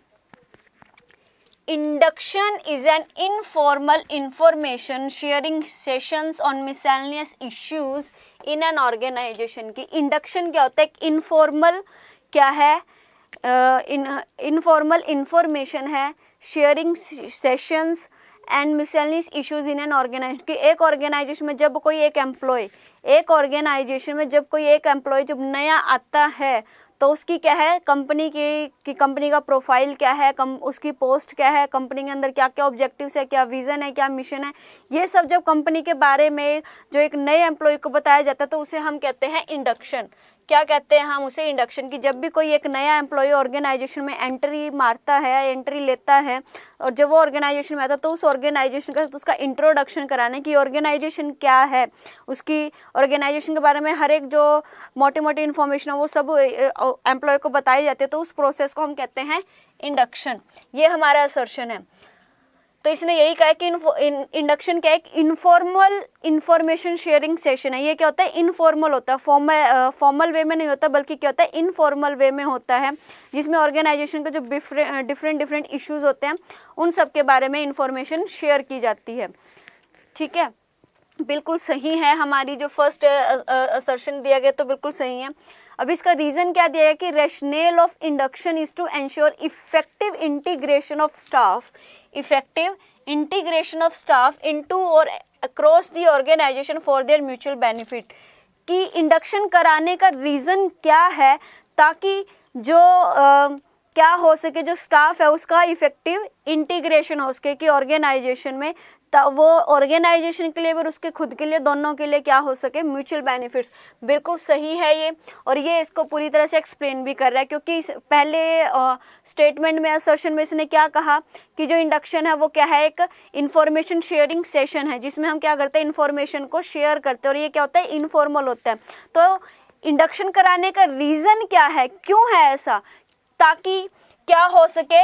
Induction is an informal information sharing sessions on miscellaneous issues in an organization। की इंडक्शन क्या होता है? इनफॉर्मल क्या है, इनफॉर्मल इंफॉर्मेशन है, sharing sessions and miscellaneous issues in an organisation. की एक ऑर्गेनाइजेशन में जब कोई एक एम्प्लॉय जब नया आता है तो उसकी क्या है, कंपनी की कंपनी का प्रोफाइल क्या है, उसकी पोस्ट क्या है, कंपनी के अंदर क्या क्या ऑब्जेक्टिव्स है, क्या विज़न है, क्या मिशन है, ये सब जब कंपनी के बारे में जो एक नए एम्प्लॉय को बताया जाता है तो उसे हम कहते हैं इंडक्शन। क्या कहते हैं हम उसे? इंडक्शन। की जब भी कोई एक नया एम्प्लॉय ऑर्गेनाइजेशन में एंट्री मारता है, एंट्री लेता है और जब वो ऑर्गेनाइजेशन में आता है तो उस ऑर्गेनाइजेशन का उसका इंट्रोडक्शन कराने की ऑर्गेनाइजेशन क्या है, उसकी ऑर्गेनाइजेशन के बारे में हर एक जो मोटी मोटी इन्फॉर्मेशन है वो सब एम्प्लॉय को बताई जाती है, तो उस प्रोसेस को हम कहते हैं इंडक्शन। ये हमारा असर्शन है। तो इसने यही कहा कि इंडक्शन क्या है, एक इनफॉर्मल इंफॉर्मेशन शेयरिंग सेशन है। ये क्या होता है, इनफॉर्मल होता है, फॉर्मल वे में नहीं होता, बल्कि क्या होता है, इनफॉर्मल वे में होता है, जिसमें ऑर्गेनाइजेशन के जो डिफरेंट इश्यूज होते हैं उन सब के बारे में इंफॉर्मेशन शेयर की जाती है। ठीक है, बिल्कुल सही है, हमारी जो फर्स्ट असर्शन दिया गया तो बिल्कुल सही है। अब इसका रीज़न क्या दिया है कि rationale of induction is to ensure effective integration of staff into और across the organisation for their mutual benefit. कि इंडक्शन कराने का रीज़न क्या है, ताकि जो क्या हो सके, जो स्टाफ है उसका इफेक्टिव इंटीग्रेशन हो सके कि ऑर्गेनाइजेशन में, वो ऑर्गेनाइजेशन के लिए और उसके खुद के लिए, दोनों के लिए क्या हो सके, म्यूचुअल बेनिफिट्स। बिल्कुल सही है ये, और ये इसको पूरी तरह से एक्सप्लेन भी कर रहा है, क्योंकि पहले स्टेटमेंट में, असर्शन में इसने क्या कहा कि जो इंडक्शन है वो क्या है, एक इंफॉर्मेशन शेयरिंग सेशन है, जिसमें हम क्या करते हैं, इंफॉर्मेशन को शेयर करते हैं, और ये क्या होता है, इनफॉर्मल होता है। तो इंडक्शन कराने का रीज़न क्या है, क्यों है ऐसा, ताकि क्या हो सके,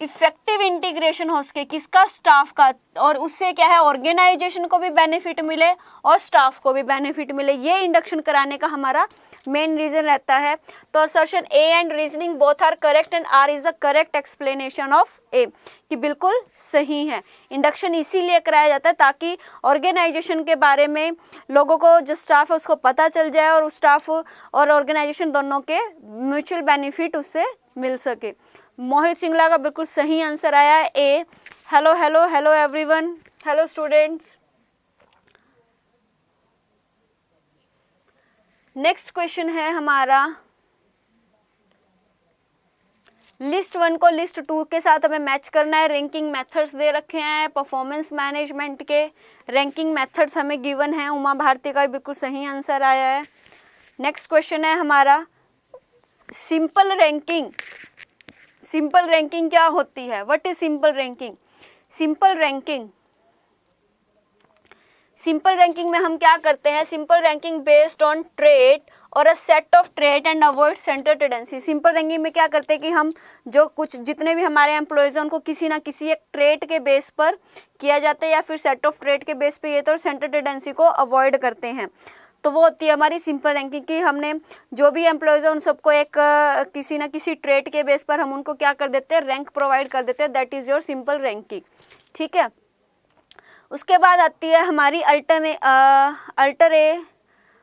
इफेक्टिव इंटीग्रेशन हो सके, किसका, स्टाफ का, और उससे क्या है, ऑर्गेनाइजेशन को भी बेनिफिट मिले और स्टाफ को भी बेनिफिट मिले। ये इंडक्शन कराने का हमारा मेन रीज़न रहता है। तो assertion A and reasoning both are correct and R is the correct explanation of A, कि बिल्कुल सही है। इंडक्शन इसीलिए कराया जाता है ताकि ऑर्गेनाइजेशन के बारे में लोगों को, जो स्टाफ है उसको पता चल जाए, और उस स्टाफ और ऑर्गेनाइजेशन दोनों के म्यूचुअल बेनिफिट उससे मिल सके। मोहित सिंगला का बिल्कुल सही आंसर आया है A. Hello hello hello everyone, hello students. Next question है हमारा, लिस्ट 1 को लिस्ट 2 के साथ हमें मैच करना है। रैंकिंग मेथड्स दे रखे हैं, परफॉर्मेंस मैनेजमेंट के रैंकिंग मेथड्स हमें गिवन है। उमा भारती का बिल्कुल सही आंसर आया है। नेक्स्ट क्वेश्चन है हमारा, सिंपल रैंकिंग। सिंपल रैंकिंग क्या होती है, what is simple ranking? Simple ranking में हम क्या करते हैं, simple ranking based on trait और a set of trait and avoid centre tendency. Simple ranking में क्या करते हैं कि हम जो कुछ जितने भी हमारे एम्प्लॉयज़ हैं उनको किसी ना किसी एक ट्रेट के बेस पर किया जाता है, या फिर सेट ऑफ ट्रेट के बेस पे ये, तो सेंटर टेंडेंसी को अवॉइड करते हैं। तो वो होती है हमारी सिंपल रैंकिंग की हमने जो भी एम्प्लॉयज़ हैं उन सबको एक किसी ना किसी ट्रेट के बेस पर हम उनको क्या कर देते हैं, रैंक प्रोवाइड कर देते हैं। That is your simple ranking. ठीक है, उसके बाद आती है हमारी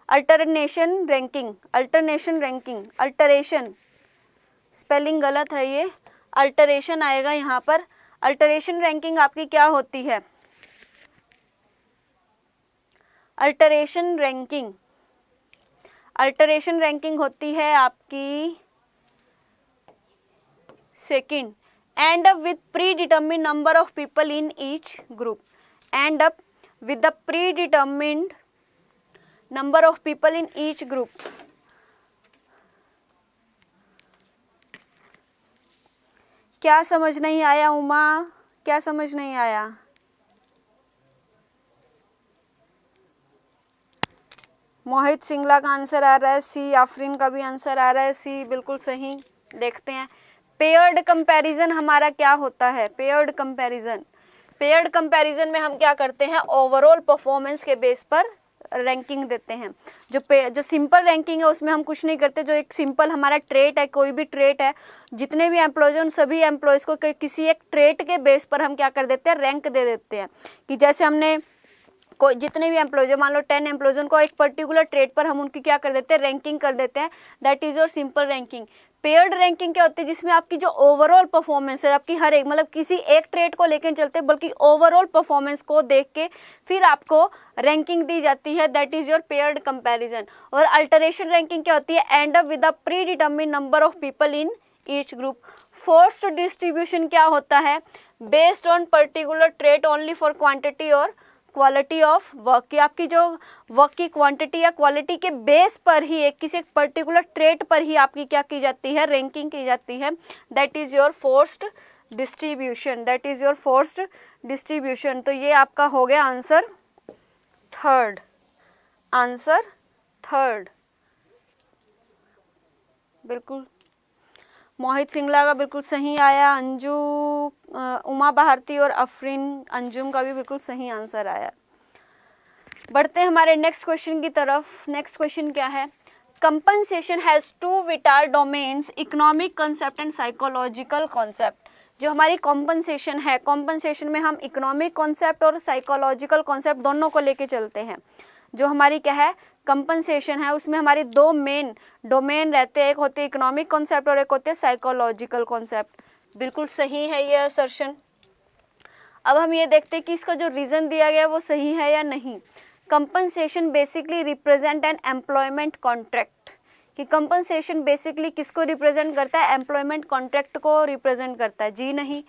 अल्टरनेशन रैंकिंग। अल्टरेशन स्पेलिंग गलत है, ये अल्टरेशन आएगा यहाँ पर। अल्टरेशन रैंकिंग आपकी क्या होती है? अल्टरेशन रैंकिंग होती है आपकी second, and up with pre determined number of people in each group. And up with the pre determined number of people in each group. क्या समझ नहीं आया उमा, क्या समझ नहीं आया? मोहित सिंगला का आंसर आ रहा है सी, आफरीन का भी आंसर आ रहा है सी, बिल्कुल सही। देखते हैं पेयर्ड कंपैरिजन हमारा क्या होता है। पेयर्ड कंपैरिजन में हम क्या करते हैं, ओवरऑल परफॉर्मेंस के बेस पर रैंकिंग देते हैं। जो सिंपल रैंकिंग है उसमें हम कुछ नहीं करते। जो एक सिंपल हमारा ट्रेट है, कोई भी ट्रेट है, जितने भी एम्प्लॉयज़ हैं उन सभी एम्प्लॉयज़ को किसी एक ट्रेट के बेस पर हम क्या कर देते हैं, रैंक दे देते हैं। कि जैसे हमने कोई जितने भी एम्प्लॉयज, मान लो 10 एम्प्लॉयज, उनको एक पर्टिकुलर ट्रेड पर हम उनकी क्या कर देते हैं, रैंकिंग कर देते हैं। That is your simple ranking. Paired ranking क्या होती है, जिसमें आपकी जो ओवरऑल परफॉर्मेंस है, आपकी हर एक, मतलब किसी एक ट्रेड को लेकर चलते, बल्कि ओवरऑल परफॉर्मेंस को देख के फिर आपको रैंकिंग दी जाती है। That is your paired comparison. और अल्टरेशन रैंकिंग क्या होती है, and up with the pre determined number of people in each group. Forced distribution क्या होता है, based on particular trade only for quantity और क्वालिटी ऑफ वर्क। की आपकी जो वर्क की क्वांटिटी या क्वालिटी के बेस पर ही एक किसी पर्टिकुलर ट्रेड पर ही आपकी क्या की जाती है, रैंकिंग की जाती है। That is your forced distribution. तो ये आपका हो गया आंसर थर्ड। बिल्कुल मोहित सिंगला का बिल्कुल सही आया, अंजू, उमा भारती और अफरीन अंजुम का भी बिल्कुल सही आंसर आया। बढ़ते हैं हमारे नेक्स्ट क्वेश्चन की तरफ। नेक्स्ट क्वेश्चन क्या है? Compensation has two vital domains, economic concept and psychological concept. जो हमारी कॉम्पनसेशन है, कॉम्पनसेशन में हम इकोनॉमिक कॉन्सेप्ट और साइकोलॉजिकल कॉन्सेप्ट दोनों को लेके चलते हैं। जो हमारी क्या है कंपनसेशन है, उसमें हमारी दो मेन डोमेन रहते हैं, एक होते हैं इकोनॉमिक कॉन्सेप्ट और एक होते हैं साइकोलॉजिकल कॉन्सेप्ट। बिल्कुल सही है ये असर्शन। अब हम ये देखते हैं कि इसका जो रीज़न दिया गया है वो सही है या नहीं। Compensation basically represent an employment contract, कि कंपनसेशन बेसिकली किसको रिप्रेजेंट करता है? एम्प्लॉयमेंट कॉन्ट्रैक्ट को रिप्रेजेंट करता है। जी नहीं,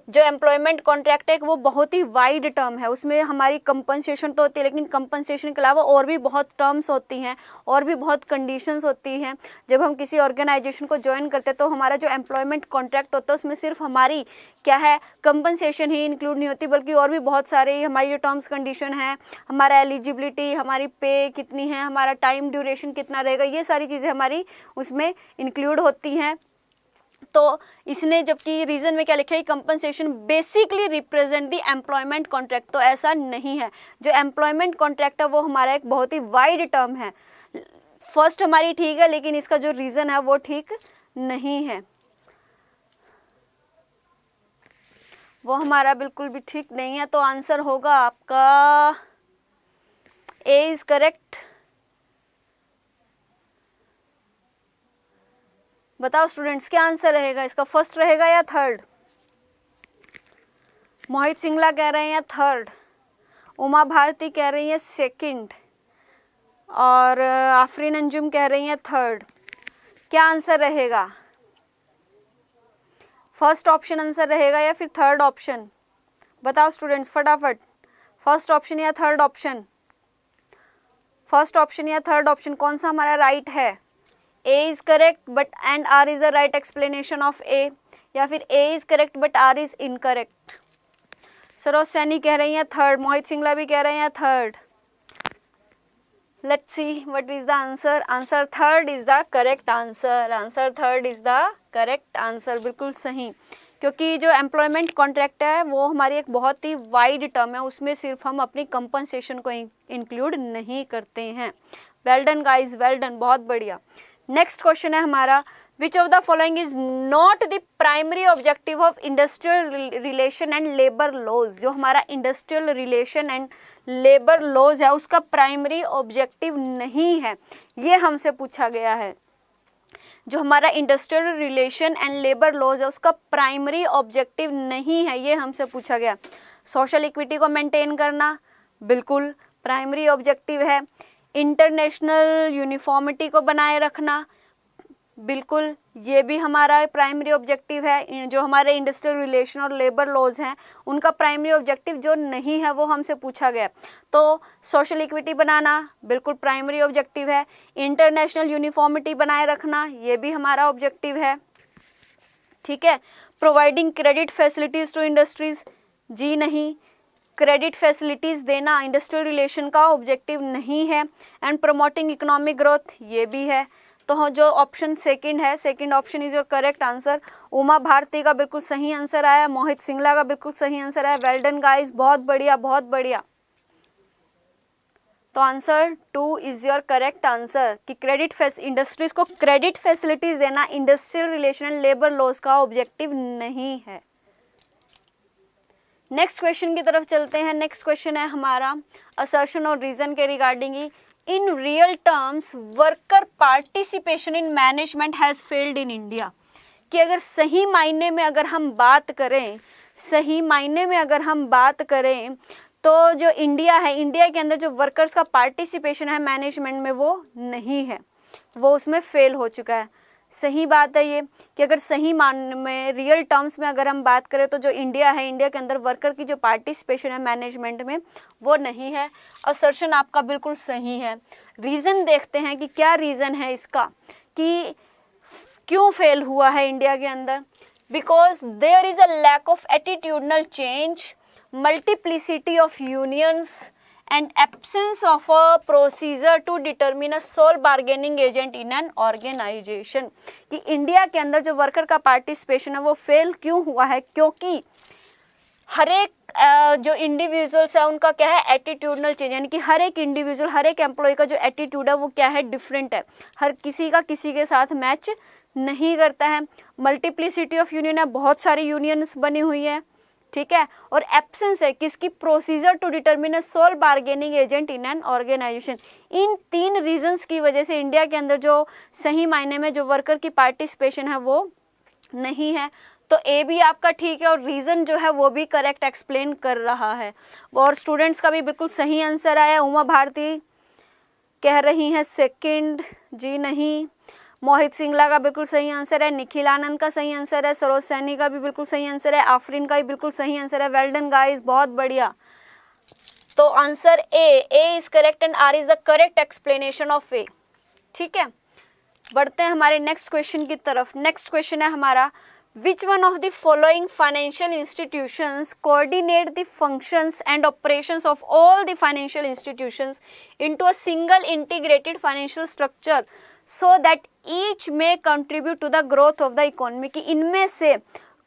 जो एम्प्लॉयमेंट कॉन्ट्रैक्ट है वो बहुत ही वाइड टर्म है, उसमें हमारी कंपनसेशन तो होती है, लेकिन कंपनसेशन के अलावा और भी बहुत टर्म्स होती हैं और भी बहुत कंडीशंस होती हैं। जब हम किसी ऑर्गेनाइजेशन को ज्वाइन करते हैं तो हमारा जो एम्प्लॉयमेंट कॉन्ट्रैक्ट होता है उसमें सिर्फ हमारी क्या है कंपनसेशन ही इंक्लूड नहीं होती, बल्कि और भी बहुत सारे हमारी जो टर्म्स कंडीशन है, हमारा एलिजिबिलिटी, हमारी पे कितनी है, हमारा टाइम ड्यूरेशन कितना रहेगा, ये सारी चीज़ें हमारी उसमें इंक्लूड होती हैं। तो इसने जबकि रीजन में क्या लिखा है, compensation basically represent the employment contract, तो ऐसा नहीं है। जो एम्प्लॉयमेंट कॉन्ट्रैक्ट है वो हमारा एक बहुत ही वाइड टर्म है। फर्स्ट हमारी ठीक है, लेकिन इसका जो रीजन है वो ठीक नहीं है, वो हमारा बिल्कुल भी ठीक नहीं है। तो आंसर होगा आपका ए इज करेक्ट। बताओ स्टूडेंट्स क्या आंसर रहेगा इसका, फर्स्ट रहेगा या थर्ड? मोहित सिंगला कह रहे हैं थर्ड, उमा भारती कह रही है सेकंड और आफरीन अंजुम कह रही है थर्ड। क्या आंसर रहेगा? फर्स्ट ऑप्शन आंसर रहेगा या फिर थर्ड ऑप्शन? बताओ स्टूडेंट्स फटाफट, फर्स्ट ऑप्शन या थर्ड ऑप्शन? फर्स्ट ऑप्शन या थर्ड ऑप्शन, कौन सा हमारा राइट है? A is correct but and R is the right explanation of A, या फिर A is correct but R is incorrect? Saroj Saini कह रही हैं थर्ड, मोहित सिंगला भी कह रहे हैं third. Let's see what is the answer. Answer third is the correct answer. Answer third is the correct answer, बिल्कुल सही। क्योंकि जो एम्प्लॉयमेंट कॉन्ट्रैक्ट है वो हमारी एक बहुत ही वाइड टर्म है, उसमें सिर्फ हम अपनी कंपनसेशन को इंक्लूड नहीं करते हैं। Well done guys, well done, बहुत बढ़िया। नेक्स्ट क्वेश्चन है हमारा, which of the following is not the primary objective of industrial relation and labour laws. जो हमारा industrial relation and labour laws है उसका प्राइमरी ऑब्जेक्टिव नहीं है, ये हमसे पूछा गया है। जो हमारा industrial relation and labour laws है उसका प्राइमरी ऑब्जेक्टिव नहीं है, ये हमसे पूछा गया। सोशल इक्विटी को मेंटेन करना बिल्कुल प्राइमरी ऑब्जेक्टिव है। इंटरनेशनल यूनिफॉर्मिटी को बनाए रखना बिल्कुल, ये भी हमारा प्राइमरी ऑब्जेक्टिव है। जो हमारे इंडस्ट्रियल रिलेशन और लेबर लॉज हैं उनका प्राइमरी ऑब्जेक्टिव जो नहीं है वो हमसे पूछा गया। तो सोशल इक्विटी बनाना बिल्कुल प्राइमरी ऑब्जेक्टिव है। इंटरनेशनल यूनिफॉर्मिटी बनाए रखना ये भी हमारा ऑब्जेक्टिव है, ठीक है। Providing credit facilities to industries, जी नहीं, क्रेडिट फैसिलिटीज़ देना इंडस्ट्रियल रिलेशन का ऑब्जेक्टिव नहीं है। एंड प्रमोटिंग इकोनॉमिक ग्रोथ ये भी है। तो जो ऑप्शन सेकंड है, second option is your correct answer. Uma Bharti का बिल्कुल सही आंसर आया, मोहित सिंगला का बिल्कुल सही आंसर आया। वेल डन गाइस, बहुत बढ़िया, बहुत बढ़िया। तो answer 2 is your correct answer कि क्रेडिट इंडस्ट्रीज को क्रेडिट फैसिलिटीज देना industrial relation and labour laws का ऑब्जेक्टिव नहीं है। नेक्स्ट क्वेश्चन की तरफ चलते हैं। नेक्स्ट क्वेश्चन है हमारा असर्शन और रीजन के regarding he. In real terms worker participation in management has failed in India. कि अगर सही मायने में अगर हम बात करें, सही मायने में अगर हम बात करें तो जो इंडिया है, इंडिया के अंदर जो वर्कर्स का पार्टिसिपेशन है मैनेजमेंट में वो नहीं है, वो उसमें फेल हो चुका है। सही बात है ये कि अगर सही मायने में रियल टर्म्स में अगर हम बात करें तो जो इंडिया है, इंडिया के अंदर वर्कर की जो पार्टिसिपेशन है मैनेजमेंट में वो नहीं है। असर्शन आपका बिल्कुल सही है। रीज़न देखते हैं कि क्या रीज़न है इसका कि क्यों फेल हुआ है इंडिया के अंदर। Because there is a lack of attitudinal change, multiplicity of unions and absence of a procedure to determine a sole bargaining agent in an organisation. कि इंडिया के अंदर जो वर्कर का पार्टिसिपेशन है वो फेल क्यों हुआ है, क्योंकि हर एक जो इंडिविजुअल्स है उनका क्या है एटीट्यूडनल चेंज, यानी कि हर एक इंडिविजुअल, हर एक एम्प्लॉय का जो एटीट्यूड है वो क्या है डिफरेंट है, हर किसी का किसी के साथ मैच नहीं करता है। मल्टीप्लिसिटी ऑफ यूनियन है, बहुत सारी यूनियंस बनी हुई है, ठीक है। और एब्सेंस है किसकी, procedure to determine a sole bargaining agent in an organisation. इन 3 रीजंस की वजह से इंडिया के अंदर जो सही मायने में जो वर्कर की पार्टिसिपेशन है वो नहीं है। तो ए भी आपका ठीक है और रीज़न जो है वो भी करेक्ट एक्सप्लेन कर रहा है। और स्टूडेंट्स का भी बिल्कुल सही आंसर आया। उमा भारती कह रही हैं सेकंड, जी नहीं। मोहित सिंगला का बिल्कुल सही आंसर है। निखिल आनंद का सही आंसर है। सरोज सैनी का भी बिल्कुल सही आंसर है। आफरीन का भी बिल्कुल सही आंसर है। वेल डन गाइस, बहुत बढ़िया। तो answer A is correct and R is the correct explanation of A. ठीक है, बढ़ते हैं हमारे नेक्स्ट क्वेश्चन की तरफ। नेक्स्ट क्वेश्चन है हमारा, which one of the following financial institutions coordinate the functions and operations of all the financial institutions into a single integrated financial structure so that each may contribute to the growth of the economy। कि इनमें से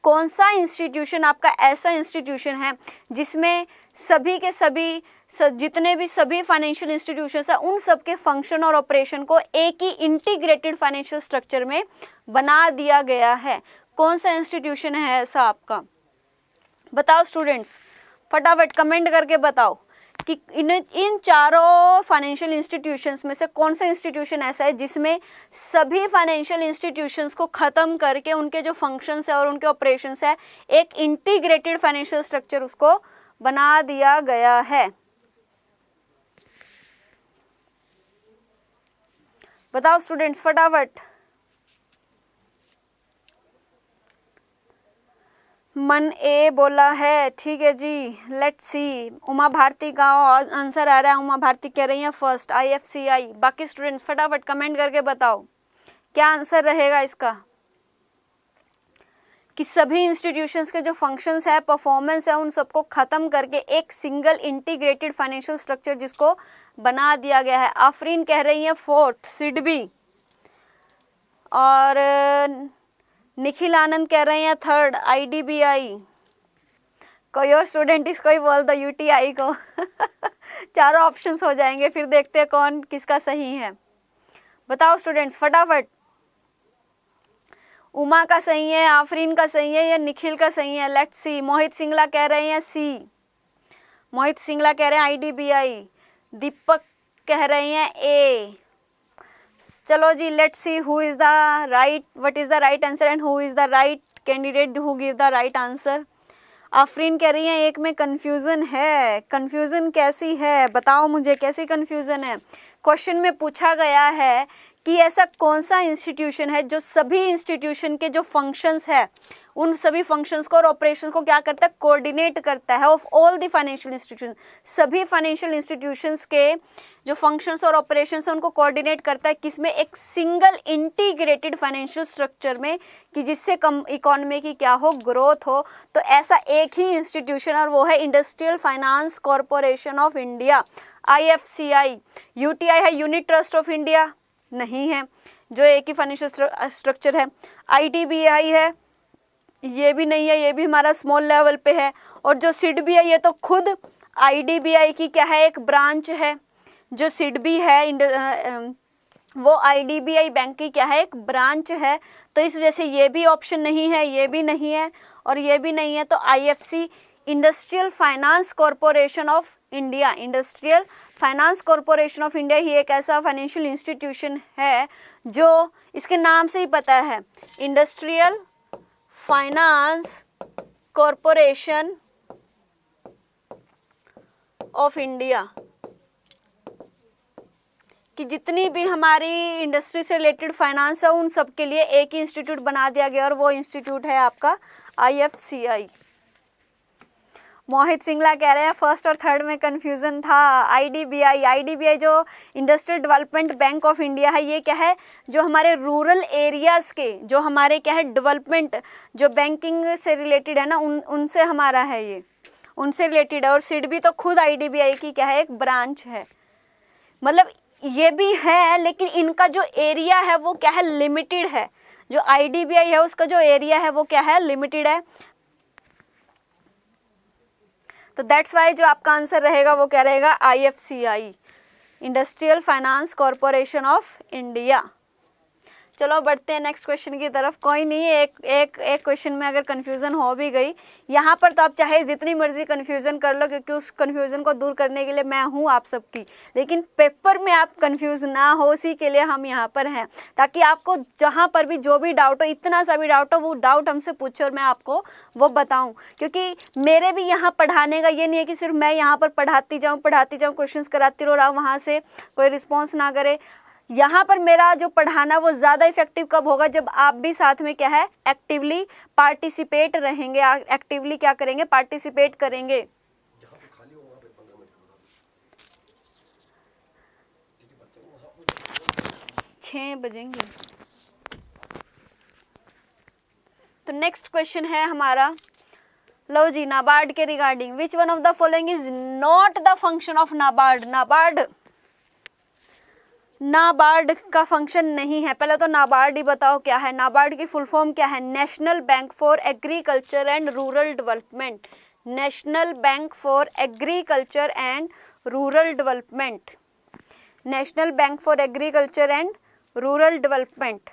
कौन सा institution आपका ऐसा institution है जिसमें सभी के सभी जितने भी सभी फाइनेंशियल इंस्टीट्यूशंस हैं उन सब के फंक्शन और ऑपरेशन को एक ही इंटीग्रेटेड फाइनेंशियल स्ट्रक्चर में बना दिया गया है। कौन सा इंस्टीट्यूशन है ऐसा आपका, बताओ स्टूडेंट्स, फटाफट कमेंट करके बताओ कि इन चारों फाइनेंशियल इंस्टीट्यूशंस में से कौन सा इंस्टीट्यूशन ऐसा है जिसमें सभी फाइनेंशियल इंस्टीट्यूशंस को ख़त्म करके उनके जो फंक्शंस है और उनके ऑपरेशंस है एक इंटीग्रेटेड फाइनेंशियल स्ट्रक्चर उसको बना दिया गया है। बताओ स्टूडेंट्स फटाफट। मन ए बोला है, ठीक है जी। लेट्स सी, उमा भारती का आंसर आ रहा है। उमा भारती कह रही है फर्स्ट IFCI। बाकी स्टूडेंट्स फटाफट कमेंट करके बताओ क्या आंसर रहेगा इसका, कि सभी इंस्टीट्यूशंस के जो फंक्शंस है, परफॉर्मेंस है, उन सबको ख़त्म करके एक सिंगल इंटीग्रेटेड फाइनेंशियल स्ट्रक्चर जिसको बना दिया गया है। आफरीन कह रही है फोर्थ सिडबी, और निखिल आनंद कह रहे हैं थर्ड IDBI। कोई और स्टूडेंट इसको ही बोल दो UTI को चारों ऑप्शंस हो जाएंगे, फिर देखते हैं कौन किसका सही है। बताओ स्टूडेंट्स फटाफट। उमा का सही है, आफरीन का सही है या निखिल का सही है? Let's see. मोहित सिंगला कह रहे हैं सी, मोहित सिंगला कह रहे हैं IDBI। दीपक कह रहे हैं A। चलो जी, let's see who is the right, what is the right answer and who is the right candidate who give the right answer. Afreen कह रही है एक में कन्फ्यूज़न है। कन्फ्यूज़न कैसी है बताओ मुझे, कैसी कन्फ्यूज़न है? क्वेश्चन में पूछा गया है कि ऐसा कौन सा इंस्टीट्यूशन है जो सभी इंस्टीट्यूशन के जो फंक्शंस है उन सभी फंक्शंस को और ऑपरेशन को क्या करता है, कोऑर्डिनेट करता है। Of all the financial institution, सभी फाइनेंशियल इंस्टीट्यूशंस के जो फंक्शंस और ऑपरेशंस हैं उनको कोऑर्डिनेट करता है किसमें, एक सिंगल इंटीग्रेटेड फाइनेंशियल स्ट्रक्चर में, कि जिससे कम इकोनॉमी की क्या हो, ग्रोथ हो। तो ऐसा एक ही इंस्टीट्यूशन और वो है industrial finance corporation of India IFCI। UTI है यूनिट ट्रस्ट ऑफ इंडिया, नहीं है, जो एक ही फाइनेंशियल स्ट्रक्चर है। IDBI है, ये भी नहीं है, ये भी हमारा स्मॉल लेवल पे है। और जो सिडबी है ये तो खुद IDBI की क्या है, एक ब्रांच है। जो सिडबी है वो IDBI बैंक की क्या है, एक ब्रांच है। तो इस वजह से ये भी ऑप्शन नहीं है, ये भी नहीं है और ये भी नहीं है। तो IFC industrial finance corporation of India, industrial finance corporation of India ही एक ऐसा फाइनेंशियल इंस्टीट्यूशन है जो इसके नाम से ही पता है, industrial finance corporation of India, कि जितनी भी हमारी इंडस्ट्री से रिलेटेड फाइनेंस है उन सब के लिए एक ही इंस्टीट्यूट बना दिया गया और वो इंस्टीट्यूट है आपका IFCI। मोहित सिंगला कह रहे हैं फर्स्ट और थर्ड में कंफ्यूजन था। IDBI जो industrial development bank of India है, ये क्या है, जो हमारे रूरल एरियाज़ के जो हमारे क्या है डेवलपमेंट, जो बैंकिंग से रिलेटेड है ना, उनसे हमारा है ये। उनसे रिलेटेड है। और सिडबी तो खुद आईडीबीआई की क्या है, एक ब्रांच है। मतलब ये भी है, लेकिन इनका जो एरिया है वो क्या है, लिमिटेड है। जो आईडीबीआई है उसका जो एरिया है वो क्या है, लिमिटेड है। तो दैट्स वाई जो आपका आंसर रहेगा वो क्या रहेगा, IFCI, industrial finance corporation of India. चलो बढ़ते हैं नेक्स्ट क्वेश्चन की तरफ। कोई नहीं, एक क्वेश्चन में अगर कंफ्यूजन हो भी गई यहाँ पर, तो आप चाहे जितनी मर्जी कंफ्यूजन कर लो, क्योंकि उस कंफ्यूजन को दूर करने के लिए मैं हूँ आप सबकी। लेकिन पेपर में आप कंफ्यूज ना हो, उसी के लिए हम यहाँ पर हैं, ताकि आपको जहाँ पर भी जो भी डाउट हो, इतना सा भी डाउट हो, वो डाउट हमसे पूछो और मैं आपको वो बताऊँ। क्योंकि मेरे भी यहाँ पढ़ाने का ये नहीं है कि सिर्फ मैं यहाँ पर पढ़ाती जाऊँ क्वेश्चंस कराती रहूँ और आप वहाँ से कोई रिस्पॉन्स ना करे। यहाँ पर मेरा जो पढ़ाना वो ज़्यादा इफेक्टिव कब होगा, जब आप भी साथ में क्या है, एक्टिवली पार्टिसिपेट रहेंगे, एक्टिवली क्या करेंगे, पार्टिसिपेट करेंगे। 6 बजेंगे। तो नेक्स्ट क्वेश्चन है हमारा, लो जी, नाबार्ड के regarding, which one of the following is not the function of NABARD. NABARD का फंक्शन नहीं है। पहले तो नाबार्ड ही बताओ क्या है। नाबार्ड की फुल फॉर्म क्या है, national bank for agriculture and rural development. National bank for agriculture and rural development. National bank for agriculture and rural development.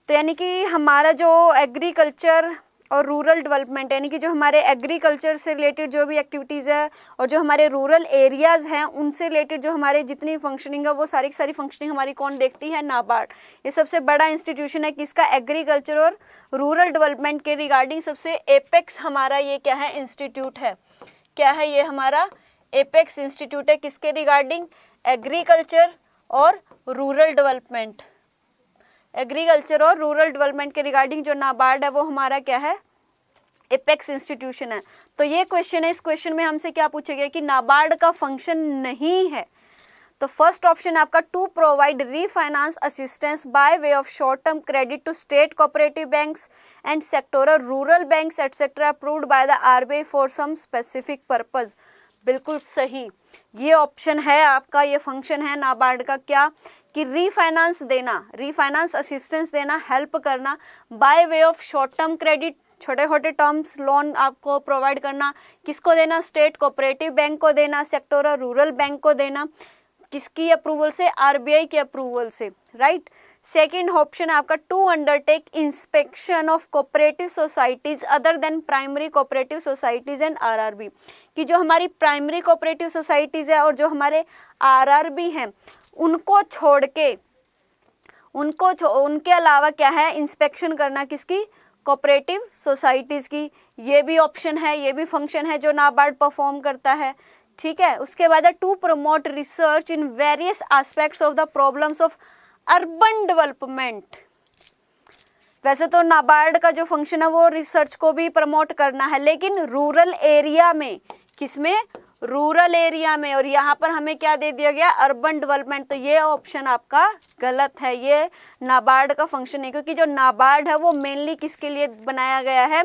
तो यानी कि हमारा जो एग्रीकल्चर और रूरल डेवलपमेंट, यानी कि जो हमारे एग्रीकल्चर से रिलेटेड जो भी एक्टिविटीज़ है और जो हमारे रूरल एरियाज़ हैं उनसे रिलेटेड जो हमारे जितनी फंक्शनिंग है वो सारी की सारी फंक्शनिंग हमारी कौन देखती है, नाबार्ड। ये सबसे बड़ा इंस्टीट्यूशन है किसका, एग्रीकल्चर और रूरल डेवलपमेंट के रिगार्डिंग सबसे एपेक्स हमारा ये क्या है, इंस्टीट्यूट है। क्या है ये हमारा एपेक्स इंस्टीट्यूट है, किसके रिगार्डिंग, एग्रीकल्चर और रूरल डेवलपमेंट। एग्रीकल्चर और रूरल डेवलपमेंट के रिगार्डिंग जो नाबार्ड है वो हमारा क्या है, एपेक्स इंस्टीट्यूशन है। तो ये क्वेश्चन है, इस क्वेश्चन में हमसे क्या पूछा गया कि नाबार्ड का फंक्शन नहीं है। तो फर्स्ट ऑप्शन आपका, to provide refinance assistance by way of short term credit to state cooperative banks and sectoral rural banks etcetera approved by the RBI for some specific purpose. बिल्कुल सही, ये ऑप्शन है आपका, ये फंक्शन है नाबार्ड का, क्या कि रीफाइनेंस देना, रीफाइनेंस असिस्टेंस देना, हेल्प करना bye way of short term credit, छोटे छोटे टर्म्स लोन आपको प्रोवाइड करना। किसको देना, स्टेट कोऑपरेटिव बैंक को देना, सेक्टोरल रूरल बैंक को देना। किसकी अप्रूवल से, आरबीआई के अप्रूवल से, राइट। सेकंड ऑप्शन आपका, to undertake inspection of cooperative societies other than primary cooperative societies and RRB, कि जो हमारी प्राइमरी कोऑपरेटिव सोसाइटीज है और जो हमारे आरआरबी हैं उनको छोड़ के, उनके अलावा क्या है, इंस्पेक्शन करना किसकी, कोऑपरेटिव सोसाइटीज़ की। ये भी ऑप्शन है, ये भी फंक्शन है जो नाबार्ड परफॉर्म करता है, ठीक है। उसके बाद है, to promote research in various aspects of the problems of urban development. वैसे तो नाबार्ड का जो फंक्शन है वो रिसर्च को भी प्रमोट करना है, लेकिन रूरल एरिया में, किसमें, रूरल एरिया में। और यहाँ पर हमें क्या दे दिया गया, अर्बन डेवलपमेंट। तो ये ऑप्शन आपका गलत है, ये नाबार्ड का फंक्शन है, क्योंकि जो नाबार्ड है वो मेनली किसके लिए बनाया गया है,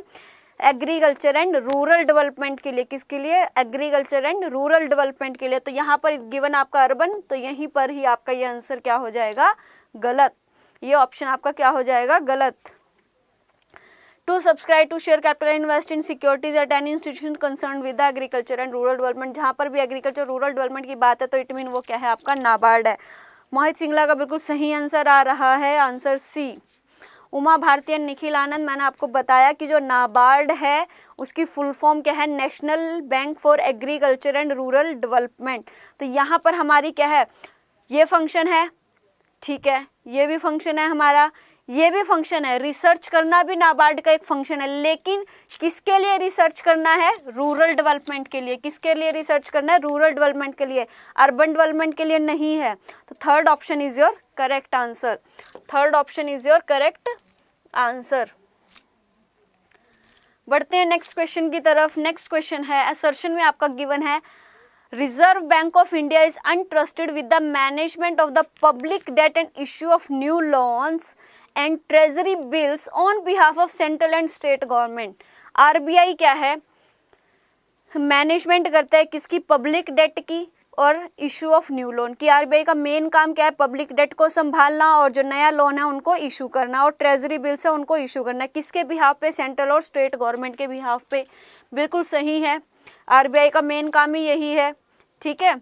एग्रीकल्चर एंड रूरल डेवलपमेंट के लिए। किसके लिए, एग्रीकल्चर एंड रूरल डेवलपमेंट के लिए। तो यहाँ पर गिवन आपका अर्बन, तो यहीं पर ही आपका ये आंसर क्या हो जाएगा, गलत। ये ऑप्शन आपका क्या हो जाएगा, गलत। To subscribe to share capital invest in securities at any institution concern with agriculture and rural development. जहाँ पर भी एग्रीकल्चर रूरल डेवलपमेंट की बात है तो इट मीन वो क्या है, आपका नाबार्ड है। मोहित सिंगला का बिल्कुल सही आंसर आ रहा है, answer C. Uma Bharti and Nikhil Anand, मैंने आपको बताया कि जो नाबार्ड है उसकी फुल फॉर्म क्या है, national bank for agriculture and rural development. तो यहाँ पर हमारी क्या है, ये फंक्शन है, ठीक है, ये भी फंक्शन है हमारा, ये भी फंक्शन है। रिसर्च करना भी नाबार्ड का एक फंक्शन है, लेकिन किसके लिए रिसर्च करना है, रूरल डेवलपमेंट के लिए। किसके लिए रिसर्च करना है, रूरल डेवलपमेंट के लिए, अर्बन डेवलपमेंट के लिए नहीं है। तो third option is your correct answer, third option is your correct answer. बढ़ते हैं नेक्स्ट क्वेश्चन की तरफ। नेक्स्ट क्वेश्चन है, असर्शन में आपका गिवन है, reserve Bank of India is untrusted with the management of the public debt and issue of new loans and treasury bills on behalf of central and state government. RBI क्या है, management करता है किसकी, public debt की और issue of new loan की। RBI का main काम क्या है, पब्लिक डेट को संभालना और जो नया लोन है उनको इशू करना, और ट्रेजरी बिल्स है उनको इशू करना। किसके बिहाफ पे, सेंट्रल और स्टेट गवर्नमेंट के बिहाफ पे। बिल्कुल सही है, आरबीआई का मेन काम ही यही है। ठीक है,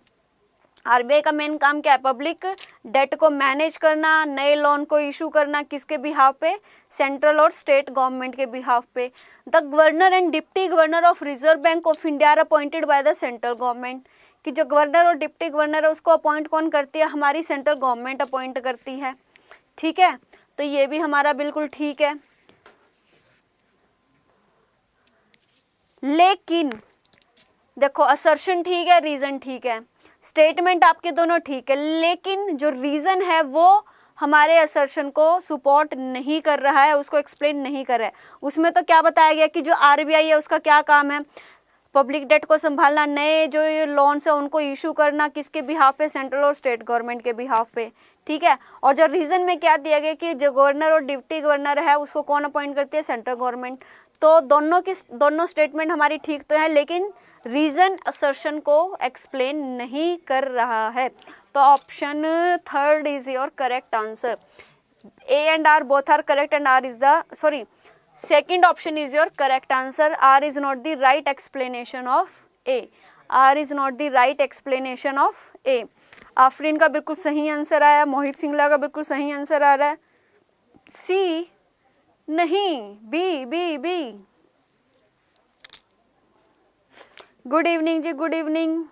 आरबीआई का मेन काम क्या है, पब्लिक डेट को मैनेज करना, नए लोन को इशू करना, किसके बिहाफ पे, सेंट्रल और स्टेट गवर्नमेंट के बिहाफ पे। The governor and deputy governor of Reserve Bank of India are appointed by the central government, कि जो गवर्नर और डिप्टी गवर्नर है उसको अपॉइंट कौन करती है, हमारी सेंट्रल गवर्नमेंट अपॉइंट करती है। ठीक है, तो ये भी हमारा बिल्कुल ठीक है। लेकिन देखो, असर्शन ठीक है, रीजन ठीक है, स्टेटमेंट आपके दोनों ठीक है, लेकिन जो रीजन है वो हमारे असर्शन को सपोर्ट नहीं कर रहा है, उसको एक्सप्लेन नहीं कर रहा है। उसमें तो क्या बताया गया कि जो आरबीआई है उसका क्या काम है, पब्लिक डेट को संभालना, नए जो लोन्स है उनको इशू करना, किसके बिहाफ पे, सेंट्रल और स्टेट गवर्नमेंट के बिहाफ पे। ठीक है, और जो रीजन में क्या दिया गया कि जो गवर्नर और डिप्टी गवर्नर है उसको कौन अपॉइंट करती है, सेंट्रल गवर्नमेंट। तो दोनों स्टेटमेंट हमारी ठीक तो है, लेकिन रीजन असर्शन को एक्सप्लेन नहीं कर रहा है। तो option third is your correct answer. A and R both are correct and R is the second option is your correct answer. R is not the right explanation of A. R is not the right explanation of A. Afreen का बिल्कुल सही answer आया, मोहित सिंगला का बिल्कुल सही answer आ रहा है। C नहीं, B। गुड इवनिंग जी, गुड इवनिंग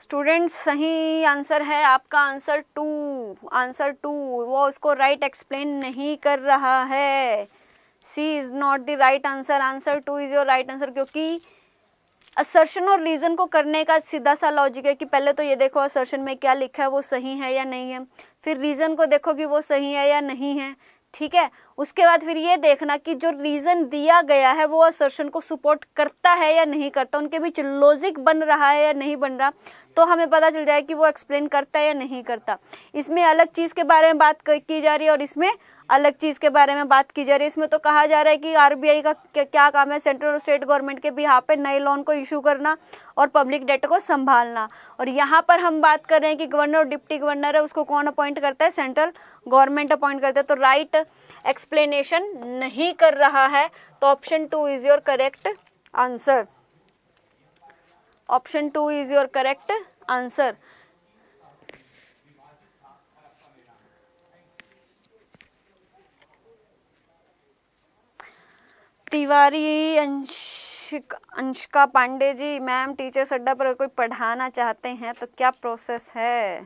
स्टूडेंट्स। सही आंसर है आपका आंसर टू, वो उसको राइट एक्सप्लेन नहीं कर रहा है। C is not the right answer, answer two is your right answer. क्योंकि असर्शन और रीजन को करने का सीधा सा लॉजिक है कि पहले तो ये देखो असर्शन में क्या लिखा है वो सही है या नहीं है, फिर रीजन को देखो कि वो सही है या नहीं है। ठीक है, उसके बाद फिर ये देखना कि जो रीजन दिया गया है वो असर्शन को सपोर्ट करता है या नहीं करता, उनके बीच लॉजिक बन रहा है या नहीं बन रहा, तो हमें पता चल जाए कि वो एक्सप्लेन करता है या नहीं करता। इसमें अलग चीज़ के बारे में बात की जा रही है और इसमें अलग चीज़ के बारे में बात की जा रही है। इसमें तो कहा जा रहा है कि आरबीआई का क्या काम है, सेंट्रल और स्टेट गवर्नमेंट के बिहाफ पे नए लोन को इशू करना और पब्लिक डेट को संभालना। और यहाँ पर हम बात कर रहे हैं कि गवर्नर और डिप्टी गवर्नर है उसको कौन अपॉइंट करता है, सेंट्रल गवर्नमेंट अपॉइंट करता है। तो राइट एक्सप्लेनेशन नहीं कर रहा है, तो option 2 is your correct answer. Option 2 is your correct answer. Tiwari Anshika Pandey ji, ma'am teachers Adda पर कोई पढ़ाना चाहते हैं तो क्या प्रोसेस है?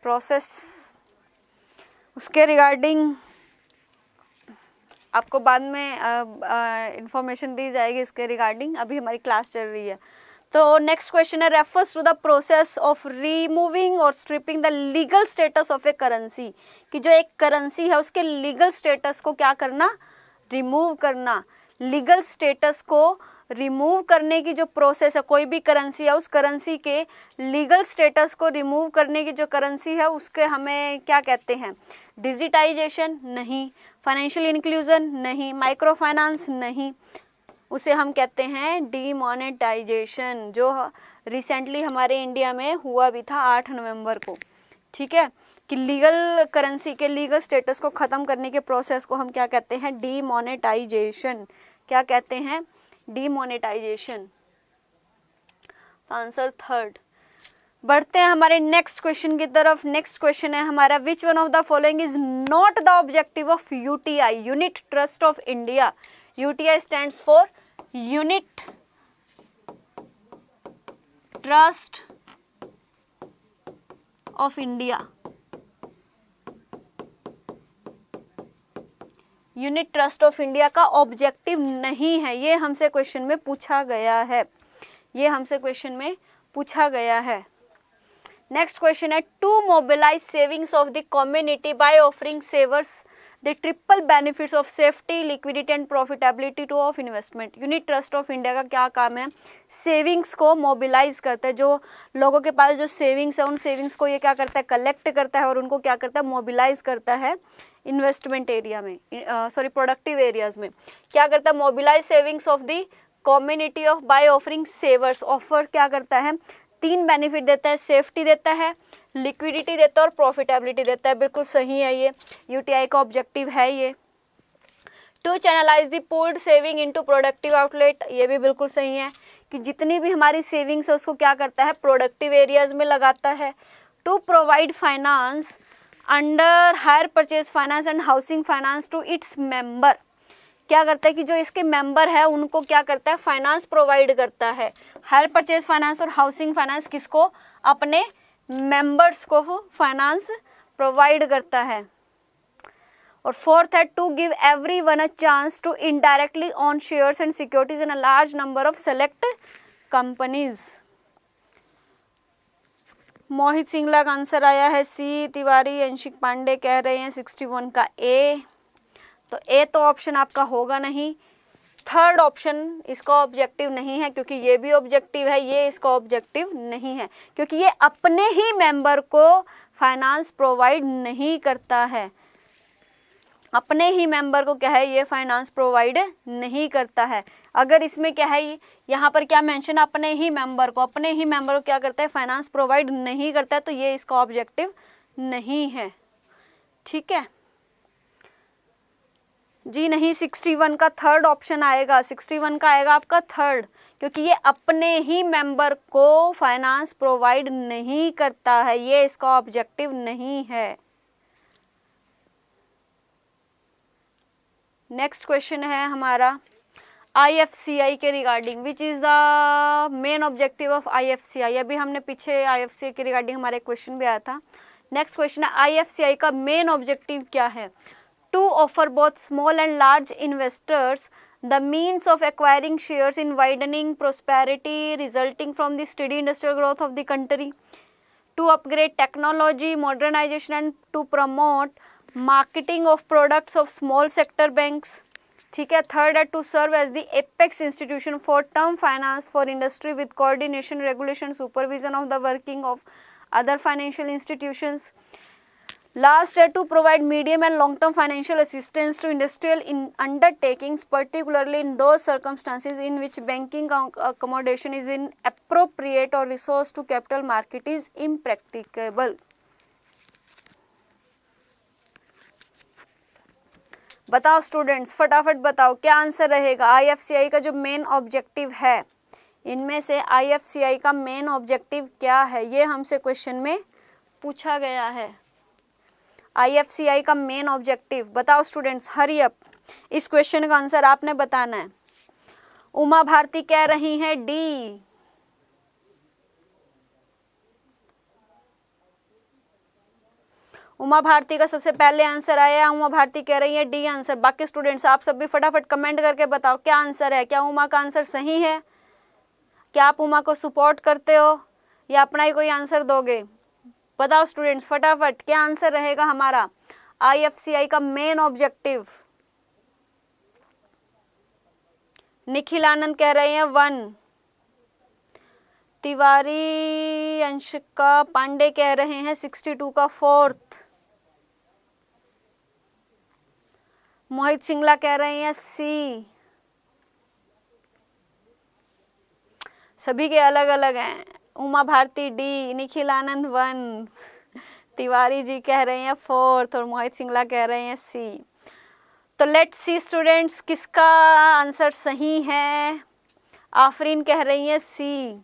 प्रोसेस उसके रिगार्डिंग आपको बाद में इंफॉर्मेशन दी जाएगी इसके रिगार्डिंग, अभी हमारी क्लास चल रही है। तो नेक्स्ट क्वेश्चन है, refers to the process of removing और stripping the legal status of a currency, कि जो एक करेंसी है उसके लीगल स्टेटस को क्या करना, रिमूव करना। लीगल स्टेटस को रिमूव करने की जो प्रोसेस है, कोई भी करेंसी है उस करेंसी के लीगल स्टेटस को रिमूव करने की जो करेंसी है उसके हमें क्या कहते हैं, डिजिटाइजेशन नहीं, फाइनेंशियल इंक्लूजन नहीं, माइक्रो फाइनेंस नहीं, उसे हम कहते हैं डीमोनेटाइजेशन, जो रिसेंटली हमारे इंडिया में हुआ भी था 8 नवंबर को। ठीक है, कि लीगल करेंसी के लीगल स्टेटस को ख़त्म करने के प्रोसेस को हम क्या कहते हैं, डीमोनेटाइजेशन। क्या कहते हैं, डीमोनेटाइजेशन। तो आंसर थर्ड। बढ़ते हैं हमारे नेक्स्ट क्वेश्चन की तरफ। नेक्स्ट क्वेश्चन है हमारा, विच one of the following is not the objective of UTI, unit trust of India. UTI stands for unit trust of India. Unit trust of India का objective नहीं है, ये हमसे क्वेश्चन में पूछा गया है, ये हमसे क्वेश्चन में पूछा गया है। नेक्स्ट क्वेश्चन है, to mobilise savings of the community by offering savers the triple benefits of safety, liquidity and profitability to of investment. Unit trust of India का क्या काम है? सेविंग्स को मोबिलाइज करता है, जो लोगों के पास जो सेविंग्स है उन सेविंग्स को ये क्या करता है? कलेक्ट करता है और उनको क्या करता है? मोबिलाइज करता है इन्वेस्टमेंट एरिया में, प्रोडक्टिव एरियाज में। क्या करता है? Mobilise savings of the community of by offering savers. Offer क्या करता है? 3 बेनिफिट देता है, सेफ्टी देता है, लिक्विडिटी देता है और प्रॉफिटेबिलिटी देता है। बिल्कुल सही है, ये यूटीआई का ऑब्जेक्टिव है ये। To channelize the pooled saving into productive outlet, ये भी बिल्कुल सही है कि जितनी भी हमारी सेविंग्स है उसको क्या करता है? प्रोडक्टिव एरियाज में लगाता है। To provide finance under hire purchase finance and housing finance to its member, क्या करता है कि जो इसके मेंबर है उनको क्या करता है? फाइनेंस प्रोवाइड करता है। हायर परचेज फाइनेंस और हाउसिंग फाइनेंस किसको? अपने मेंबर्स को फाइनेंस प्रोवाइड करता है। और फोर्थ है, to give every one a chance to indirectly on shares and securities in a large number of select companies. Mohit Singla का आंसर आया है सी। तिवारी अंशिक पांडे कह रहे हैं 61 का ए। तो ए तो ऑप्शन आपका होगा नहीं। थर्ड ऑप्शन इसका ऑब्जेक्टिव नहीं है, क्योंकि ये भी ऑब्जेक्टिव है, ये इसका ऑब्जेक्टिव नहीं है, क्योंकि ये अपने ही मेंबर को फाइनेंस प्रोवाइड नहीं करता है। अपने ही मेंबर को क्या है? ये फाइनेंस प्रोवाइड नहीं करता है। अगर इसमें क्या है, यहाँ पर क्या मेंशन, अपने ही मेंबर को क्या करता है? फाइनेंस प्रोवाइड नहीं करता है, तो ये इसका ऑब्जेक्टिव नहीं है। ठीक है जी, नहीं, 61 का थर्ड ऑप्शन आएगा। 61 का आएगा आपका थर्ड, क्योंकि ये अपने ही मेंबर को फाइनेंस प्रोवाइड नहीं करता है, ये इसका ऑब्जेक्टिव नहीं है। नेक्स्ट क्वेश्चन है हमारा IFCI के regarding, which is the main objective of IFCI। अभी हमने पीछे IFCI के रिगार्डिंग हमारा एक क्वेश्चन भी आया था। नेक्स्ट क्वेश्चन है, IFCI का मेन ऑब्जेक्टिव क्या है? To offer both small and large investors the means of acquiring shares in widening prosperity resulting from the steady industrial growth of the country, to upgrade technology, modernization and to promote marketing of products of small sector banks. ठीक है, third है, to serve as the apex institution for term finance for industry with coordination, regulation, supervision of the working of other financial institutions. Last है, to provide medium and long term financial assistance to industrial undertakings particularly in those circumstances in which banking accommodation is in appropriate और resource to capital market is impracticable. बताओ students, फटाफट बताओ क्या answer रहेगा। IFCI का जो main objective है, इनमें से IFCI का मेन ऑब्जेक्टिव क्या है? ये हमसे क्वेश्चन में पूछा गया है। IFCI का मेन ऑब्जेक्टिव बताओ स्टूडेंट्स, हरी अप, इस क्वेश्चन का आंसर आपने बताना है। उमा भारती कह रही हैं डी। उमा भारती का सबसे पहले आंसर आया, उमा भारती कह रही है डी आंसर। बाकी स्टूडेंट्स आप सब भी फटाफट कमेंट करके बताओ क्या आंसर है। क्या उमा का आंसर सही है? क्या आप उमा को सपोर्ट करते हो या अपना ही कोई आंसर दोगे? बताओ स्टूडेंट्स फटाफट, क्या आंसर रहेगा हमारा IFCI का मेन ऑब्जेक्टिव? निखिल आनंद कह रहे हैं 1। तिवारी अंशिका पांडे कह रहे हैं 62 का 4th। मोहित सिंगला कह रहे हैं सी। सभी के अलग अलग हैं। उमा भारती डी, निखिल आनंद 1, तिवारी जी कह रहे हैं 4th और मोहित सिंगला कह रहे हैं सी। तो लेट्स सी स्टूडेंट्स किसका आंसर सही है। आफरीन कह रही है C.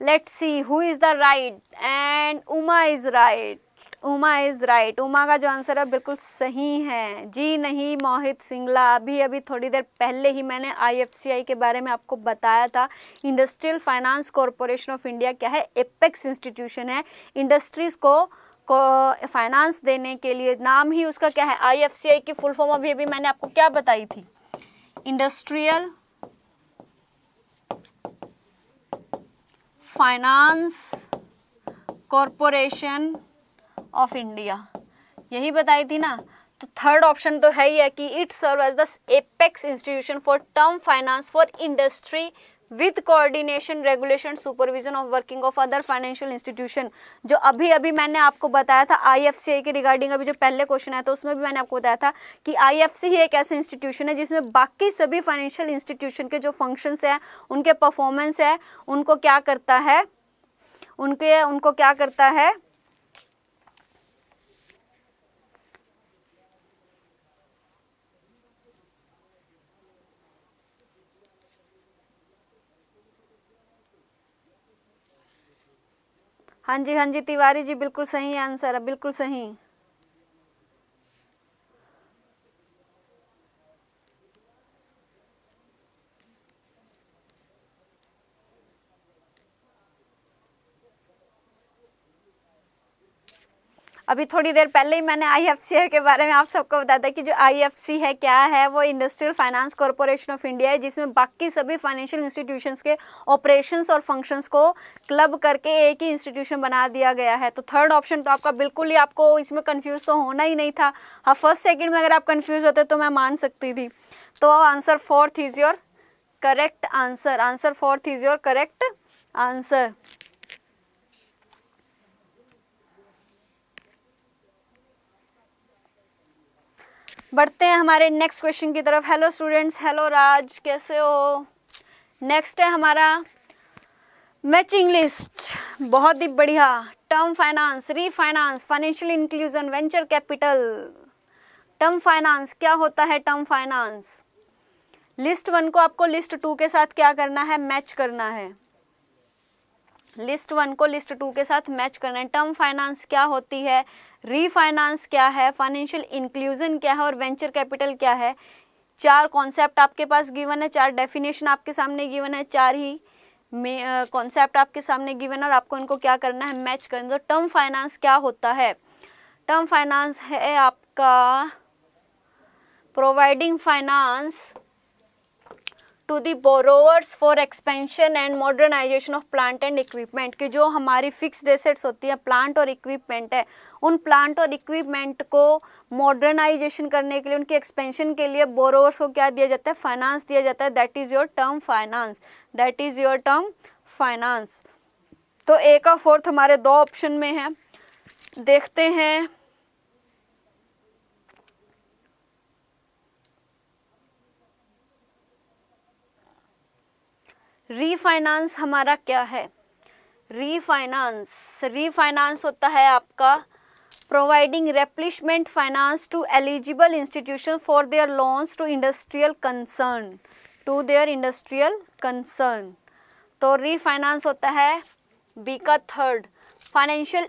Let's see who is the right, and Uma is right. Uma is right, Uma का जो आंसर है बिल्कुल सही है। जी नहीं मोहित सिंगला, अभी थोड़ी देर पहले ही मैंने IFCI के बारे में आपको बताया था। Industrial finance corporation of India क्या है? एपेक्स इंस्टीट्यूशन है। इंडस्ट्रीज को फाइनेंस देने के लिए, नाम ही उसका क्या है? IFCI की फुल फॉर्म अभी मैंने आपको क्या बताई थी? Industrial finance corporation of India, यही बताई थी ना। तो थर्ड ऑप्शन तो है ही है कि it serve as the apex institution for term finance for industry with coordination regulation supervision of working of other financial institution. जो अभी अभी मैंने आपको बताया था IFCI के रिगार्डिंग, अभी जो पहले क्वेश्चन आया था उसमें भी मैंने आपको बताया था कि IFC ही एक ऐसा इंस्टीट्यूशन है जिसमें बाकी सभी फाइनेंशियल इंस्टीट्यूशन के जो फंक्शंस हैं, उनके परफॉर्मेंस है, उनको क्या करता है, उनको क्या करता है, हाँ जी तिवारी जी, बिल्कुल सही आंसर है, बिल्कुल सही। अभी थोड़ी देर पहले ही मैंने IFCI के बारे में आप सबको बताया था कि जो IFC है क्या है, वो industrial finance corporation of India है, जिसमें बाकी सभी फाइनेंशियल इंस्टीट्यूशंस के ऑपरेशंस और फंक्शंस को क्लब करके एक ही इंस्टीट्यूशन बना दिया गया है। तो थर्ड ऑप्शन तो आपका बिल्कुल ही, आपको इसमें कंफ्यूज तो होना ही नहीं था। हाँ, फर्स्ट सेकेंड में अगर आप कंफ्यूज होते तो मैं मान सकती थी। तो answer fourth is your correct answer, answer fourth is your correct answer. बढ़ते हैं हमारे नेक्स्ट क्वेश्चन की तरफ। हेलो स्टूडेंट्स, हेलो राज, कैसे हो? नेक्स्ट है हमारा मैचिंग लिस्ट, बहुत ही बढ़िया। Term finance, refinance, financial inclusion, venture capital. Term finance क्या होता है? टर्म फाइनेंस लिस्ट 1 को आपको लिस्ट 2 के साथ क्या करना है? मैच करना है। लिस्ट 1 को लिस्ट 2 के साथ मैच करना है। टर्म फाइनेंस क्या होती है, रीफाइनेंस क्या है, फाइनेंशियल इंक्लूजन क्या है और वेंचर कैपिटल क्या है। 4 कॉन्सेप्ट आपके पास गिवन है, 4 डेफिनेशन आपके सामने गिवन है, 4 ही कॉन्सेप्ट आपके सामने गिवन है और आपको इनको क्या करना है? मैच करना। तो टर्म फाइनेंस क्या होता है? टर्म फाइनेंस है आपका providing finance to the borrowers for expansion and modernisation of plant and equipment. कि जो हमारी फिक्स्ड एसेट्स होती है, प्लांट और इक्विपमेंट है, उन प्लांट और इक्विपमेंट को मॉडर्नाइजेशन करने के लिए, उनके एक्सपेंशन के लिए बोरोवर्स को क्या दिया जाता है? फाइनेंस दिया जाता है। That is your term finance, that is your term finance. तो ए का फोर्थ हमारे 2 ऑप्शन में है, देखते हैं। रीफाइनेंस हमारा क्या है? रीफाइनेंस होता है आपका providing replenishment finance to eligible institution for their loans to industrial concern, तो रीफाइनेंस होता है बी का थर्ड। फाइनेंशियल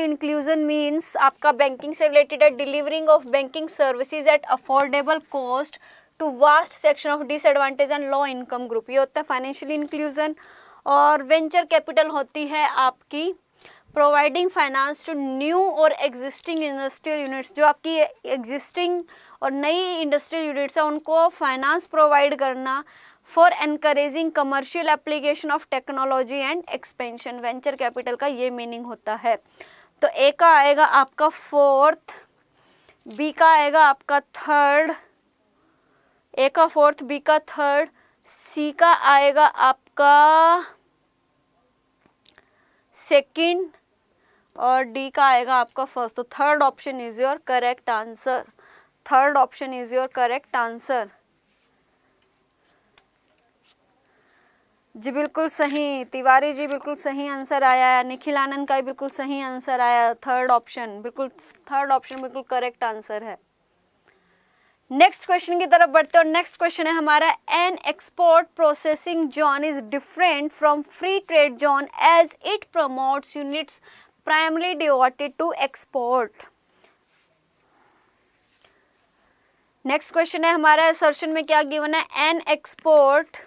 इंक्लूजन मीन्स आपका बैंकिंग से रिलेटेड है, delivering of banking services at affordable cost to vast section of disadvantage and low income group, ये होता है फाइनेंशियल इंक्लूजन। और वेंचर कैपिटल होती है आपकी प्रोवाइडिंग फाइनेंस टू न्यू और एग्जिस्टिंग इंडस्ट्रियल यूनिट्स, जो आपकी एग्जिस्टिंग और नई इंडस्ट्रियल यूनिट्स है उनको फाइनेंस प्रोवाइड करना for encouraging commercial application of technology and expansion. Venture capital का ये मीनिंग होता है। तो ए का आएगा आपका फोर्थ, बी का आएगा आपका थर्ड, ए का फोर्थ, बी का थर्ड, सी का आएगा आपका सेकंड और डी का आएगा आपका फर्स्ट। तो third option is your correct answer, third option is your correct answer. जी बिल्कुल सही, तिवारी जी बिल्कुल सही आंसर आया है। निखिल आनंद का भी बिल्कुल सही आंसर आया, थर्ड ऑप्शन बिल्कुल, थर्ड ऑप्शन बिल्कुल करेक्ट आंसर है। नेक्स्ट क्वेश्चन की तरफ बढ़ते हैं और नेक्स्ट क्वेश्चन है हमारा, an export processing zone is different from free trade zone as it promotes units primary devoted to export. Next question है हमारा, असर्शन में क्या गिवन है, an export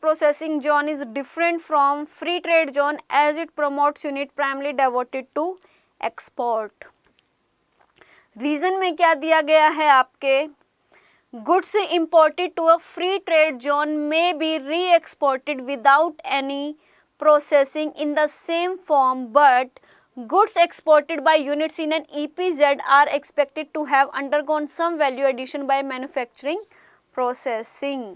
processing zone is different from free trade zone as it promotes unit primary devoted to export. Reason में क्या दिया गया है आपके, goods imported to a free trade zone में be re exported without any processing in the same form, but goods exported by units in an EPZ are expected to have undergone some value addition by manufacturing processing.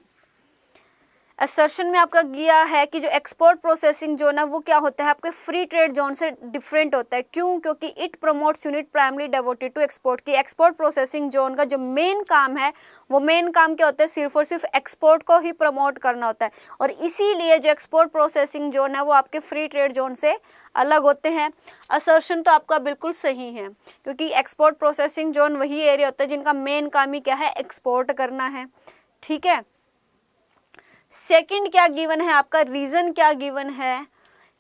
Assertion में आपका गया है कि जो export processing zone है वो क्या होता है, आपके फ्री ट्रेड जोन से डिफरेंट होता है. क्यों? क्योंकि it promotes unit primary devoted to export. की एक्सपोर्ट प्रोसेसिंग जोन का जो मेन काम है वो मेन काम क्या होता है, सिर्फ और सिर्फ एक्सपोर्ट को ही प्रमोट करना होता है. और इसीलिए जो एक्सपोर्ट प्रोसेसिंग जोन है वो आपके फ्री ट्रेड जोन से अलग होते हैं. असर्शन तो आपका बिल्कुल सही है, क्योंकि एक्सपोर्ट प्रोसेसिंग जोन वही एरिया होता है जिनका मेन काम ही क्या है, एक्सपोर्ट करना है. ठीक है. सेकंड क्या गिवन है आपका, रीजन क्या गिवन है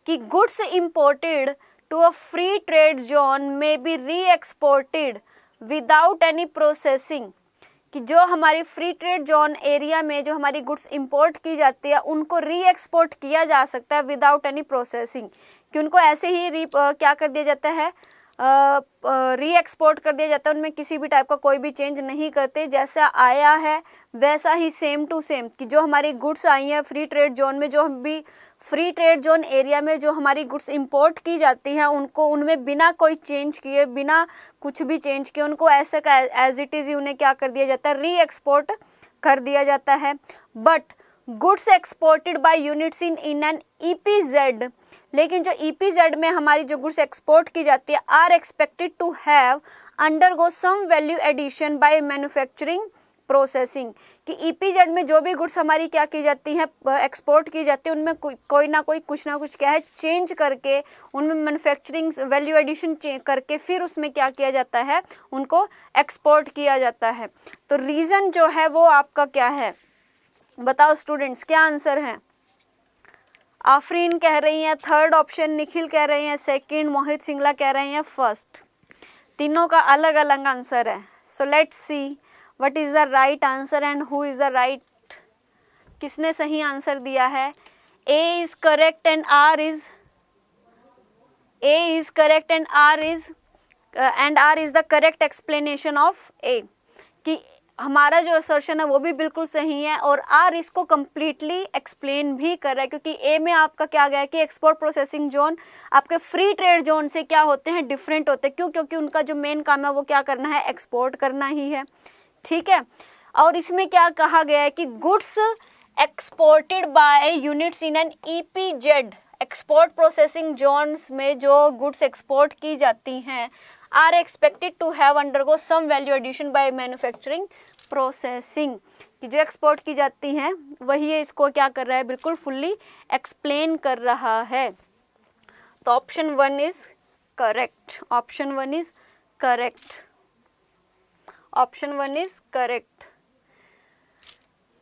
कि goods imported to a free trade zone में be re exported without any processing. कि जो हमारी फ्री ट्रेड जोन एरिया में जो हमारी गुड्स इंपोर्ट की जाती है उनको री एक्सपोर्ट किया जा सकता है विदाउट एनी प्रोसेसिंग. कि उनको ऐसे ही क्या कर दिया जाता है, री एक्सपोर्ट कर दिया जाता है. उनमें किसी भी टाइप का कोई भी चेंज नहीं करते, जैसा आया है वैसा ही सेम टू सेम. कि जो हमारी गुड्स आई हैं फ्री ट्रेड जोन में, जो भी फ्री ट्रेड जोन एरिया में जो हमारी गुड्स इंपोर्ट की जाती हैं उनको उनमें बिना कोई चेंज किए, बिना कुछ भी चेंज किए उनको ऐसे का एज इट इज़ ही उन्हें क्या कर दिया जाता है, री एक्सपोर्ट कर दिया जाता है. But goods exported by units in an EPZ, लेकिन जो EPZ में हमारी जो गुड्स एक्सपोर्ट की जाती है are expected to have undergo some value addition by manufacturing processing. कि EPZ में जो भी गुड्स हमारी क्या की जाती हैं, एक्सपोर्ट की जाती है, उनमें कोई ना कोई कुछ ना कुछ क्या है चेंज करके, उनमें मैन्युफैक्चरिंग वैल्यू एडिशन करके फिर उसमें क्या किया जाता है, उनको एक्सपोर्ट किया जाता है. तो रीज़न जो है वो आपका क्या है, बताओ स्टूडेंट्स, क्या आंसर है? आफरीन कह रही हैं थर्ड ऑप्शन, निखिल कह रहे हैं सेकंड, मोहित सिंगला कह रहे हैं फर्स्ट. तीनों का अलग अलग आंसर है. So let's see what is the right answer and who is the right. किसने सही आंसर दिया है? A is correct and R is correct and R is the correct explanation of A. कि हमारा जो असर्शन है वो भी बिल्कुल सही है और आर इसको कम्प्लीटली एक्सप्लेन भी कर रहा है. क्योंकि ए में आपका क्या गया कि एक्सपोर्ट प्रोसेसिंग जोन आपके फ्री ट्रेड जोन से क्या होते हैं, डिफरेंट होते हैं. क्यों? क्योंकि उनका जो मेन काम है वो क्या करना है, एक्सपोर्ट करना ही है. ठीक है. और इसमें क्या कहा गया है कि goods exported by units in an EPZ, export processing zones में जो गुड्स एक्सपोर्ट की जाती हैं are expected to have undergo some value addition by manufacturing processing. कि जो एक्सपोर्ट की जाती हैं वही इसको क्या कर रहा है, बिल्कुल फुल्ली एक्सप्लेन कर रहा है. तो option 1 is correct. Option 1 is correct. Option 1 is correct.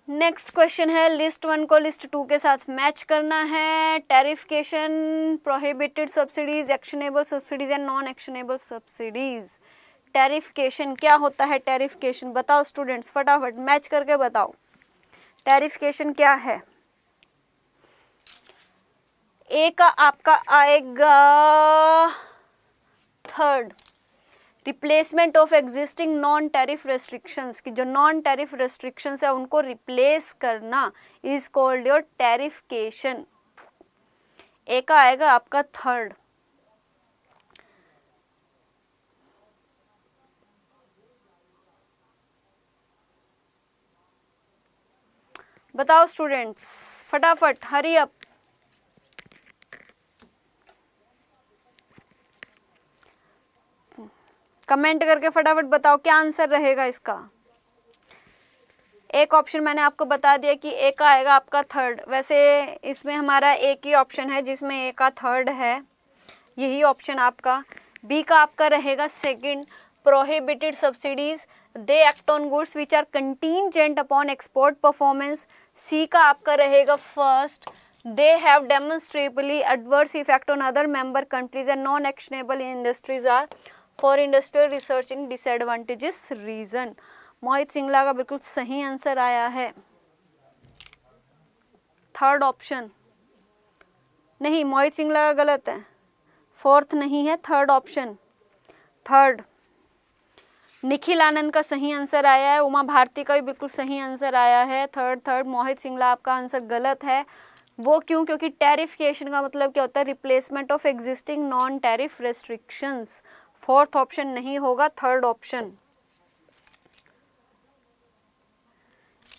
Next question है, लिस्ट 1 को लिस्ट 2 के साथ मैच करना है. Tariffication, prohibited subsidies, actionable subsidies and non actionable subsidies. Tariffication क्या होता है? टैरिफिकेशन बताओ स्टूडेंट्स, फटाफट मैच करके बताओ. टैरिफिकेशन क्या है? ए का आपका आएगा third, replacement of existing non tariff restrictions. की जो नॉन टैरिफ रेस्ट्रिक्शंस है उनको रिप्लेस करना इज कॉल्ड योर टैरिफिकेशन. ए का आएगा आपका थर्ड. बताओ स्टूडेंट्स फटाफट, हरी अप. कमेंट करके फटाफट बताओ क्या आंसर रहेगा इसका. एक ऑप्शन मैंने आपको बता दिया कि ए का आएगा आपका थर्ड. वैसे इसमें हमारा एक ही ऑप्शन है जिसमें ए का थर्ड है, यही ऑप्शन आपका. बी का आपका रहेगा second, prohibited subsidies, they act on goods which are contingent upon export performance. C का आपका रहेगा first, they have demonstrably adverse effect on other member countries and non actionable industries are for industrial research in disadvantages region. Mohit Singla का बिल्कुल सही answer आया है third option. नहीं, मोहित सिंगला का गलत है, फोर्थ नहीं है, third option, third. Nikhil Anand का सही आंसर आया है, उमा भारती का भी बिल्कुल सही आंसर आया है, थर्ड. मोहित सिंगला आपका आंसर गलत है. वो क्यों? क्योंकि टैरिफिकेशन का मतलब क्या होता है? Replacement of existing non tariff restrictions. Fourth option नहीं होगा, थर्ड ऑप्शन।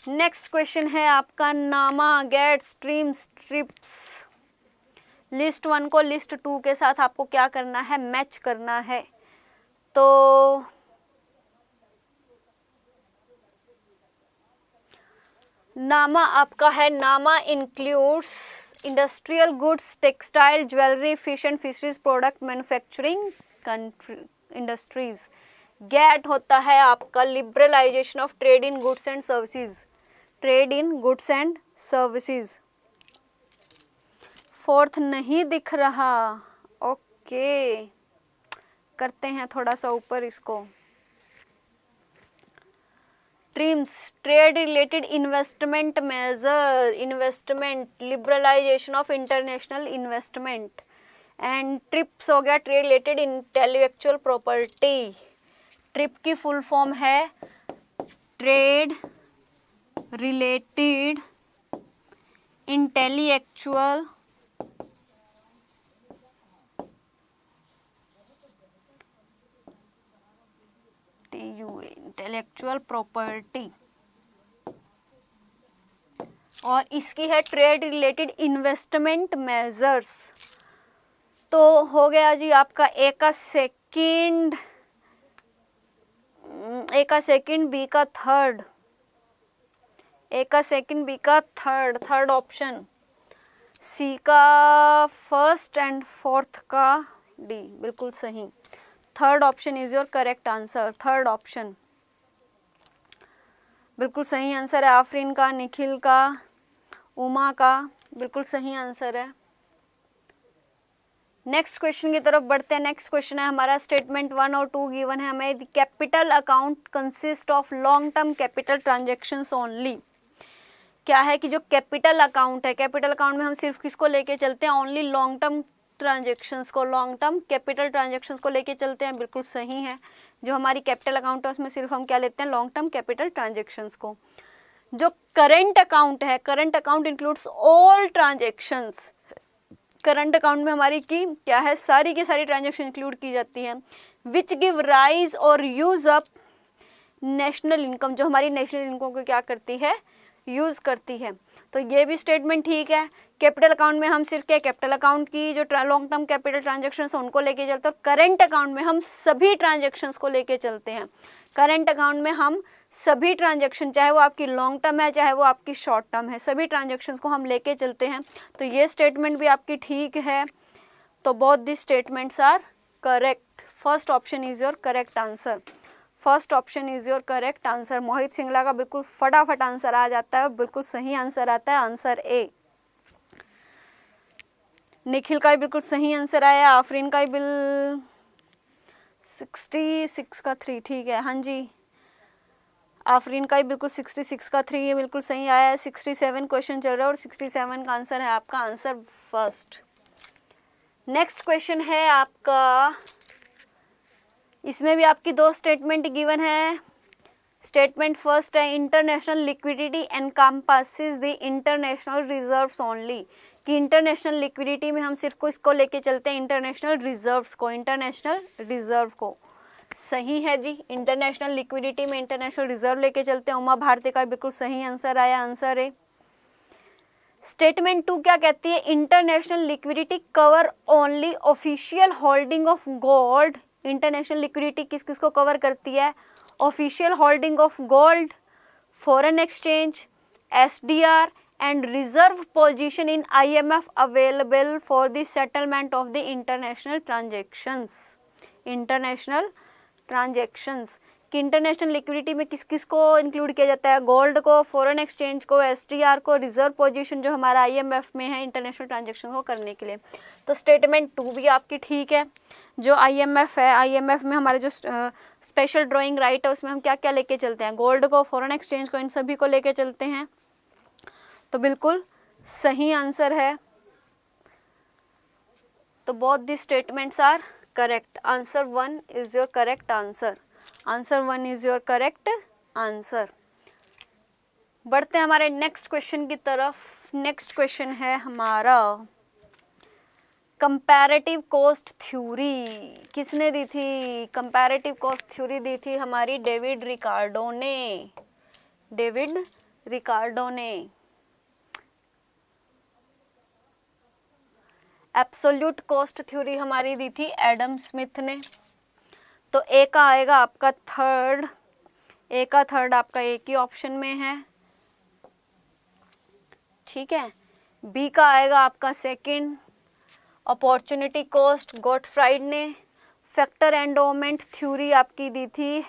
नेक्स्ट क्वेश्चन है आपका नामा, गेट, स्ट्रीम, स्ट्रिप्स। लिस्ट 1 को लिस्ट 2 के साथ आपको क्या करना है? मैच करना है। तो नामा आपका है, NAMA includes industrial goods, textile, jewellery, fish and fisheries product manufacturing industries. GATT होता है आपका liberalisation of trade in goods and services, trade in goods and services. Fourth नहीं दिख रहा, ओके, करते हैं थोड़ा सा ऊपर इसको। TRIMS, trade related investment measure, investment, liberalisation of international investment. And TRIPS हो गया trade related intellectual property. TRIP की फुल फॉर्म है trade related intellectual intellectual property, और इसकी है ट्रेड रिलेटेड इन्वेस्टमेंट मेजर्स। तो हो गया जी आपका ए का सेकंड, ए का सेकंड, बी का थर्ड, ए का सेकंड, बी का थर्ड, थर्ड ऑप्शन। सी का फर्स्ट एंड फोर्थ का डी, बिल्कुल सही। Third option is your correct answer, third option बिल्कुल सही आंसर है। आफरीन का, निखिल का, उमा का बिल्कुल सही आंसर है। नेक्स्ट क्वेश्चन की तरफ बढ़ते हैं। नेक्स्ट क्वेश्चन है हमारा स्टेटमेंट 1 और 2 गिवन है हमें। The capital account consist of long term capital transactions only. क्या है कि जो कैपिटल अकाउंट है, कैपिटल अकाउंट में हम सिर्फ किसको लेके चलते हैं? ओनली लॉन्ग टर्म ट्रांजेक्शन्स को, लॉन्ग टर्म कैपिटल ट्रांजेक्शन्स को लेके चलते हैं, बिल्कुल सही है। जो हमारी कैपिटल अकाउंट है उसमें सिर्फ हम क्या लेते हैं? लॉन्ग टर्म कैपिटल ट्रांजेक्शन्स को। जो करंट अकाउंट है, current account includes all transactions. Current account में हमारी की क्या है? सारी की सारी ट्रांजेक्शन इंक्लूड की जाती हैं। विच गिव राइज और यूज अप नेशनल इनकम, जो हमारी नेशनल इनकम को क्या करती है? यूज करती है। तो ये भी स्टेटमेंट ठीक है। कैपिटल अकाउंट में हम सिर्फ क्या, कैपिटल अकाउंट की जो लॉन्ग टर्म कैपिटल ट्रांजेक्शन है उनको लेके चलते हैं। करंट अकाउंट में हम सभी ट्रांजेक्शन्स को लेके चलते हैं। करंट अकाउंट में हम सभी ट्रांजेक्शन, चाहे वो आपकी लॉन्ग टर्म है चाहे वो आपकी शॉर्ट टर्म है, सभी ट्रांजेक्शन्स को हम लेके चलते हैं। तो ये स्टेटमेंट भी आपकी ठीक है। तो both the statements are correct. First option is your correct answer, first option is your correct answer. Mohit Singla का बिल्कुल फटाफट आंसर आ जाता है और बिल्कुल सही आंसर आता है, आंसर ए। निखिल का भी बिल्कुल सही आंसर आया। आफरीन का भी 66 का 3, ठीक है, हाँ जी। आफरीन का भी बिल्कुल 66 का 3 ये बिल्कुल सही आया है। 67 क्वेश्चन चल रहा है और 67 का आंसर है आपका आंसर फर्स्ट। नेक्स्ट क्वेश्चन है आपका, इसमें भी आपकी 2 स्टेटमेंट गिवन है। स्टेटमेंट फर्स्ट है international liquidity encompasses the international reserves only, कि इंटरनेशनल लिक्विडिटी में हम सिर्फ को इसको लेके चलते हैं, इंटरनेशनल रिजर्व्स को, इंटरनेशनल रिजर्व को। सही है जी, इंटरनेशनल लिक्विडिटी में इंटरनेशनल रिजर्व लेके चलते हैं। उमा भारती का बिल्कुल सही आंसर आया, आंसर है। स्टेटमेंट 2 क्या कहती है? International liquidity cover only official holding of gold. International liquidity किस किस को कवर करती है? Official holding of gold, foreign exchange, SDR and reserve position in IMF available for the settlement of the international transactions. International transactions कि international liquidity में किस किस को इंक्लूड किया जाता है? गोल्ड को, फॉरेन एक्सचेंज को, एसडीआर को, रिजर्व पोजीशन जो हमारा IMF में है इंटरनेशनल ट्रांजेक्शन को करने के लिए। तो स्टेटमेंट 2 भी आपकी ठीक है। जो IMF है, IMF में हमारे जो स्पेशल ड्राइंग राइट है उसमें हम क्या क्या लेके चलते हैं? गोल्ड को, फॉरेन एक्सचेंज को, इन सभी को लेके चलते हैं। तो बिल्कुल सही आंसर है। तो both the statements are correct. Answer 1 is your correct answer, answer 1 is your correct answer. बढ़ते हैं हमारे नेक्स्ट क्वेश्चन की तरफ। नेक्स्ट क्वेश्चन है हमारा कंपैरेटिव कॉस्ट थ्योरी किसने दी थी? कंपैरेटिव कॉस्ट थ्योरी दी थी हमारी डेविड रिकार्डो ने। डेविड रिकार्डो ने। एब्सोल्यूट कॉस्ट थ्योरी हमारी दी थी एडम स्मिथ ने। तो ए का आएगा आपका थर्ड, ए का थर्ड आपका एक ही ऑप्शन में है, ठीक है। बी का आएगा आपका सेकंड, अपॉर्चुनिटी कॉस्ट गॉटफ्राइड ने। फैक्टर एंडोमेंट थ्योरी आपकी दी थी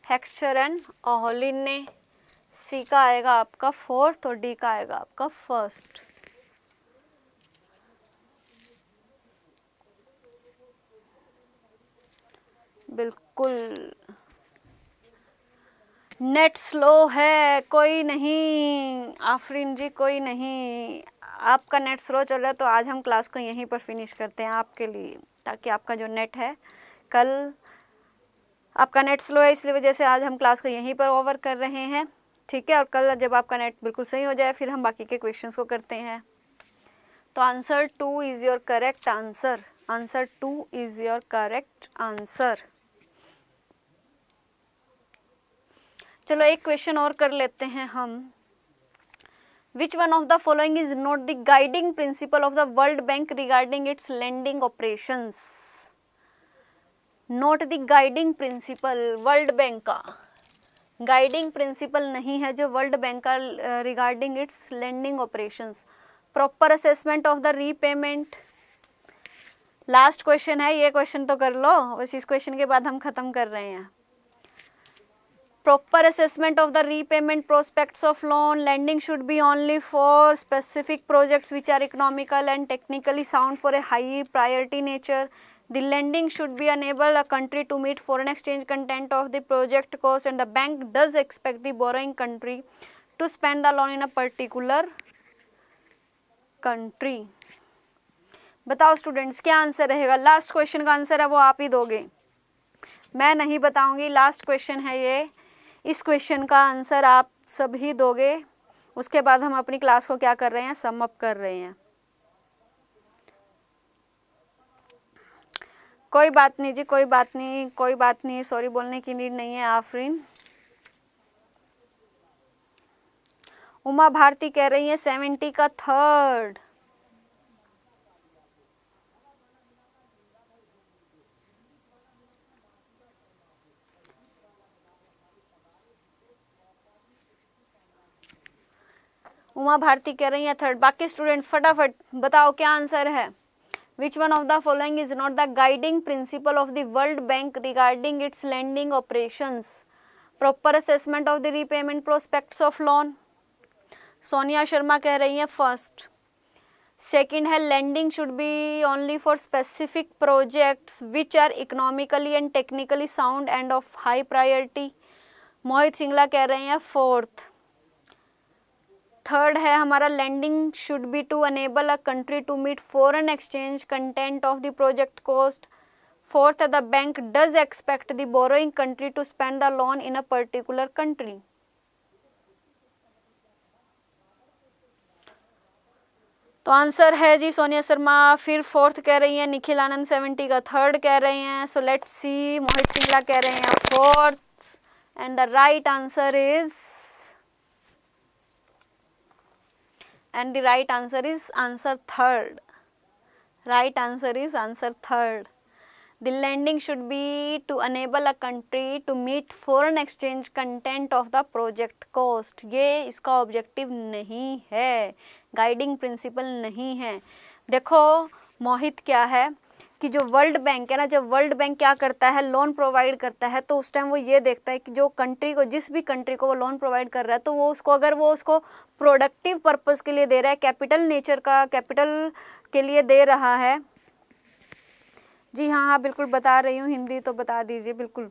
हेक्सचर एंड ओहलिन ने। सी का आएगा आपका फोर्थ और डी का आएगा आपका फर्स्ट। बिल्कुल। नेट स्लो है, कोई नहीं आफरीन जी, कोई नहीं। आपका नेट स्लो चल रहा है तो आज हम क्लास को यहीं पर फिनिश करते हैं आपके लिए, ताकि आपका जो नेट है, कल आपका नेट स्लो है इसलिए वजह से आज हम क्लास को यहीं पर ओवर कर रहे हैं, ठीक है। और कल जब आपका नेट बिल्कुल सही हो जाए फिर हम बाकी के क्वेश्चंस को करते हैं। तो answer 2 is your correct answer. Answer 2 is your correct answer. चलो एक क्वेश्चन और कर लेते हैं हम। Which one of the following is not the guiding principle of the World Bank regarding its lending operations? Not the guiding principle, world bank का guiding principal नहीं है जो वर्ल्ड बैंक का regarding its lending operations. Proper assessment of the repayment. Last question है, ये question तो कर लो, बस इस क्वेश्चन के बाद हम खत्म कर रहे हैं। Proper assessment of the repayment prospects of loan. Lending should be only for specific projects which are economical and technically sound for a high priority nature. The lending should be enable a country to meet foreign exchange content of the project cost, and the bank does expect the borrowing country to spend the loan in a particular country. बताओ students क्या answer रहेगा? Last question का answer है वो आप ही दोगे, मैं नहीं बताऊंगी। लास्ट क्वेश्चन है ये, इस क्वेश्चन का आंसर आप सब ही दोगे। उसके बाद हम अपनी क्लास को क्या कर रहे हैं, सम अप कर रहे हैं। कोई बात नहीं जी, कोई बात नहीं, कोई बात नहीं, सॉरी बोलने की नीड नहीं है आफरीन। उमा भारती कह रही है 70 का थर्ड। उमा भारती कह रही है थर्ड। बाकी स्टूडेंट्स फटाफट बताओ क्या आंसर है। Which one of the following is not the guiding principle of the World Bank regarding its lending operations? Proper assessment of the repayment prospects of loan. Sonia Sharma कह रही है फर्स्ट। सेकंड है lending should be only for specific projects which are economically and technically sound and of high priority. Mohit Singla कह रहे हैं fourth. Third है हमारा lending should be to enable a country to meet foreign exchange content of the project cost. Fourth है the bank does expect the borrowing country to spend the loan in a particular country. तो answer है जी सोनिया शर्मा फिर fourth कह रही हैं, निखिल आनंद 70 का third कह रहे हैं। सो लेट्स सी, मोहित सिंगला कह रहे हैं fourth and the right answer is and the right answer is answer third. Right answer is answer third. The lending should be to enable a country to meet foreign exchange content of the project cost. ये इसका objective नहीं है, guiding principal नहीं है। देखो मोहित क्या है कि जो वर्ल्ड बैंक है ना, जब वर्ल्ड बैंक क्या करता है, लोन प्रोवाइड करता है, तो उस टाइम वो ये देखता है कि जो कंट्री को, जिस भी कंट्री को वो लोन प्रोवाइड कर रहा है, तो वो उसको, अगर वो उसको प्रोडक्टिव पर्पस के लिए दे रहा है, कैपिटल नेचर का, कैपिटल के लिए दे रहा है। जी हाँ हाँ बिल्कुल बता रही हूँ, हिंदी तो बता दीजिए बिल्कुल।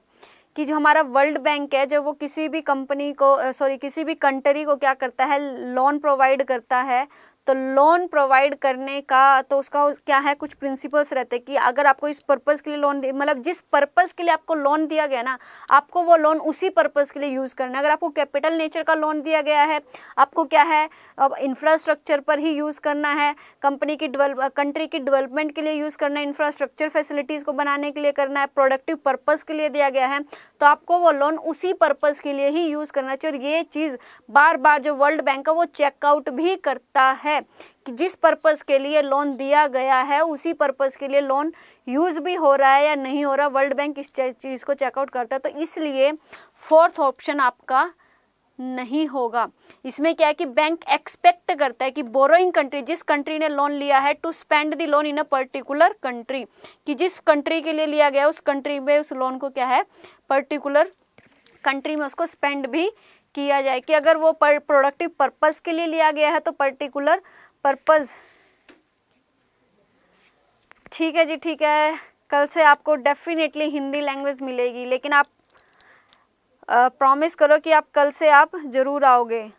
कि जो हमारा वर्ल्ड बैंक है, जब वो किसी भी कंपनी को, किसी भी कंट्री को क्या करता है, लोन प्रोवाइड करता है, तो लोन प्रोवाइड करने का तो उसका क्या है, कुछ प्रिंसिपल्स रहते हैं कि अगर आपको इस पर्पज़ के लिए लोन मतलब जिस पर्पज़ के लिए आपको लोन दिया गया ना, आपको वो लोन उसी पर्पज़ के लिए यूज़ करना है। अगर आपको कैपिटल नेचर का लोन दिया गया है, आपको क्या है अब इंफ्रास्ट्रक्चर पर ही यूज़ करना है, कंट्री की डेवलपमेंट के लिए यूज़ करना है, इंफ्रास्ट्रक्चर फैसिलिटीज़ को बनाने के लिए करना है, प्रोडक्टिव पर्पज़ के लिए दिया गया है, तो आपको वो लोन उसी पर्पज़ के लिए ही यूज़ करना चाहिए। और ये चीज़ बार बार जो वर्ल्ड बैंक है वो चेकआउट भी करता है कि जिस पर्पज़ के लिए लोन दिया गया है उसी पर्पज़ के लिए लोन यूज़ भी हो रहा है या नहीं हो रहा, वर्ल्ड बैंक इस चीज़ को चेकआउट करता है। तो इसलिए फोर्थ ऑप्शन आपका नहीं होगा। इसमें क्या है कि बैंक एक्सपेक्ट करता है कि बोरोइंग कंट्री, जिस कंट्री ने लोन लिया है, to spend the loan in a particular country, कि जिस कंट्री के लिए लिया गया उस कंट्री में उस लोन को क्या है पर्टिकुलर कंट्री में उसको स्पेंड भी किया जाए, कि अगर वो प्रोडक्टिव पर्पज़ के लिए लिया गया है तो पर्टिकुलर पर्पज़। ठीक है जी, ठीक है। कल से आपको डेफिनेटली हिंदी लैंग्वेज मिलेगी, लेकिन आप प्रॉमिस करो कि आप कल से आप ज़रूर आओगे।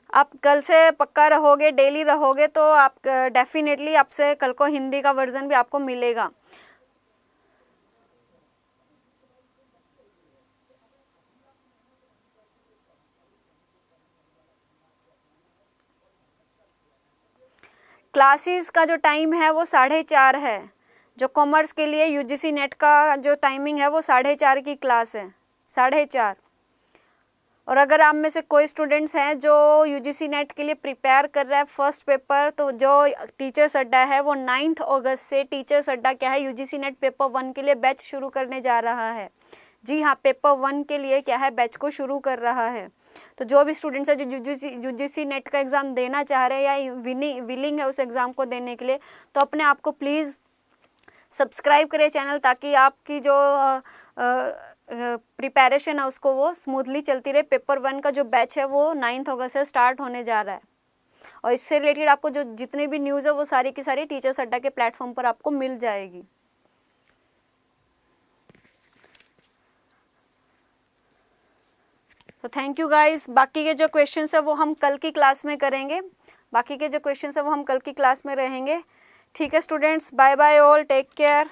आप कल से पक्का रहोगे, डेली रहोगे, तो आप डेफिनेटली आपसे कल को हिंदी का वर्जन भी आपको मिलेगा। क्लासेस का जो टाइम है वो 4:30 है। जो कॉमर्स के लिए यूजीसी नेट का जो टाइमिंग है वो 4:30 की क्लास है, 4:30। और अगर आप में से कोई स्टूडेंट्स हैं जो यूजीसी नेट के लिए प्रिपेयर कर रहा है फर्स्ट पेपर, तो जो टीचर्स अड्डा है वो 9 अगस्त से टीचर्स अड्डा क्या है यूजीसी नेट पेपर 1 के लिए बैच शुरू करने जा रहा है। जी हाँ, पेपर 1 के लिए क्या है बैच को शुरू कर रहा है। तो जो भी स्टूडेंट्स है जो यूजीसी नेट का एग्ज़ाम देना चाह रहे हैं या विलिंग है उस एग्ज़ाम को देने के लिए, तो अपने आप को प्लीज़ सब्सक्राइब करें चैनल, ताकि आपकी जो प्रिपरेशन है उसको वो स्मूथली चलती रहे। पेपर 1 का जो बैच है वो 9 अगस्त से स्टार्ट होने जा रहा है, और इससे रिलेटेड आपको जो जितनी भी न्यूज़ है वो सारी की सारी टीचर्स अड्डा के प्लेटफॉर्म पर आपको मिल जाएगी। तो थैंक यू गाइस। बाकी के जो क्वेश्चंस है वो हम कल की क्लास में करेंगे, बाकी के जो क्वेश्चंस है वो हम कल की क्लास में रहेंगे। ठीक है students, bye bye all, take care.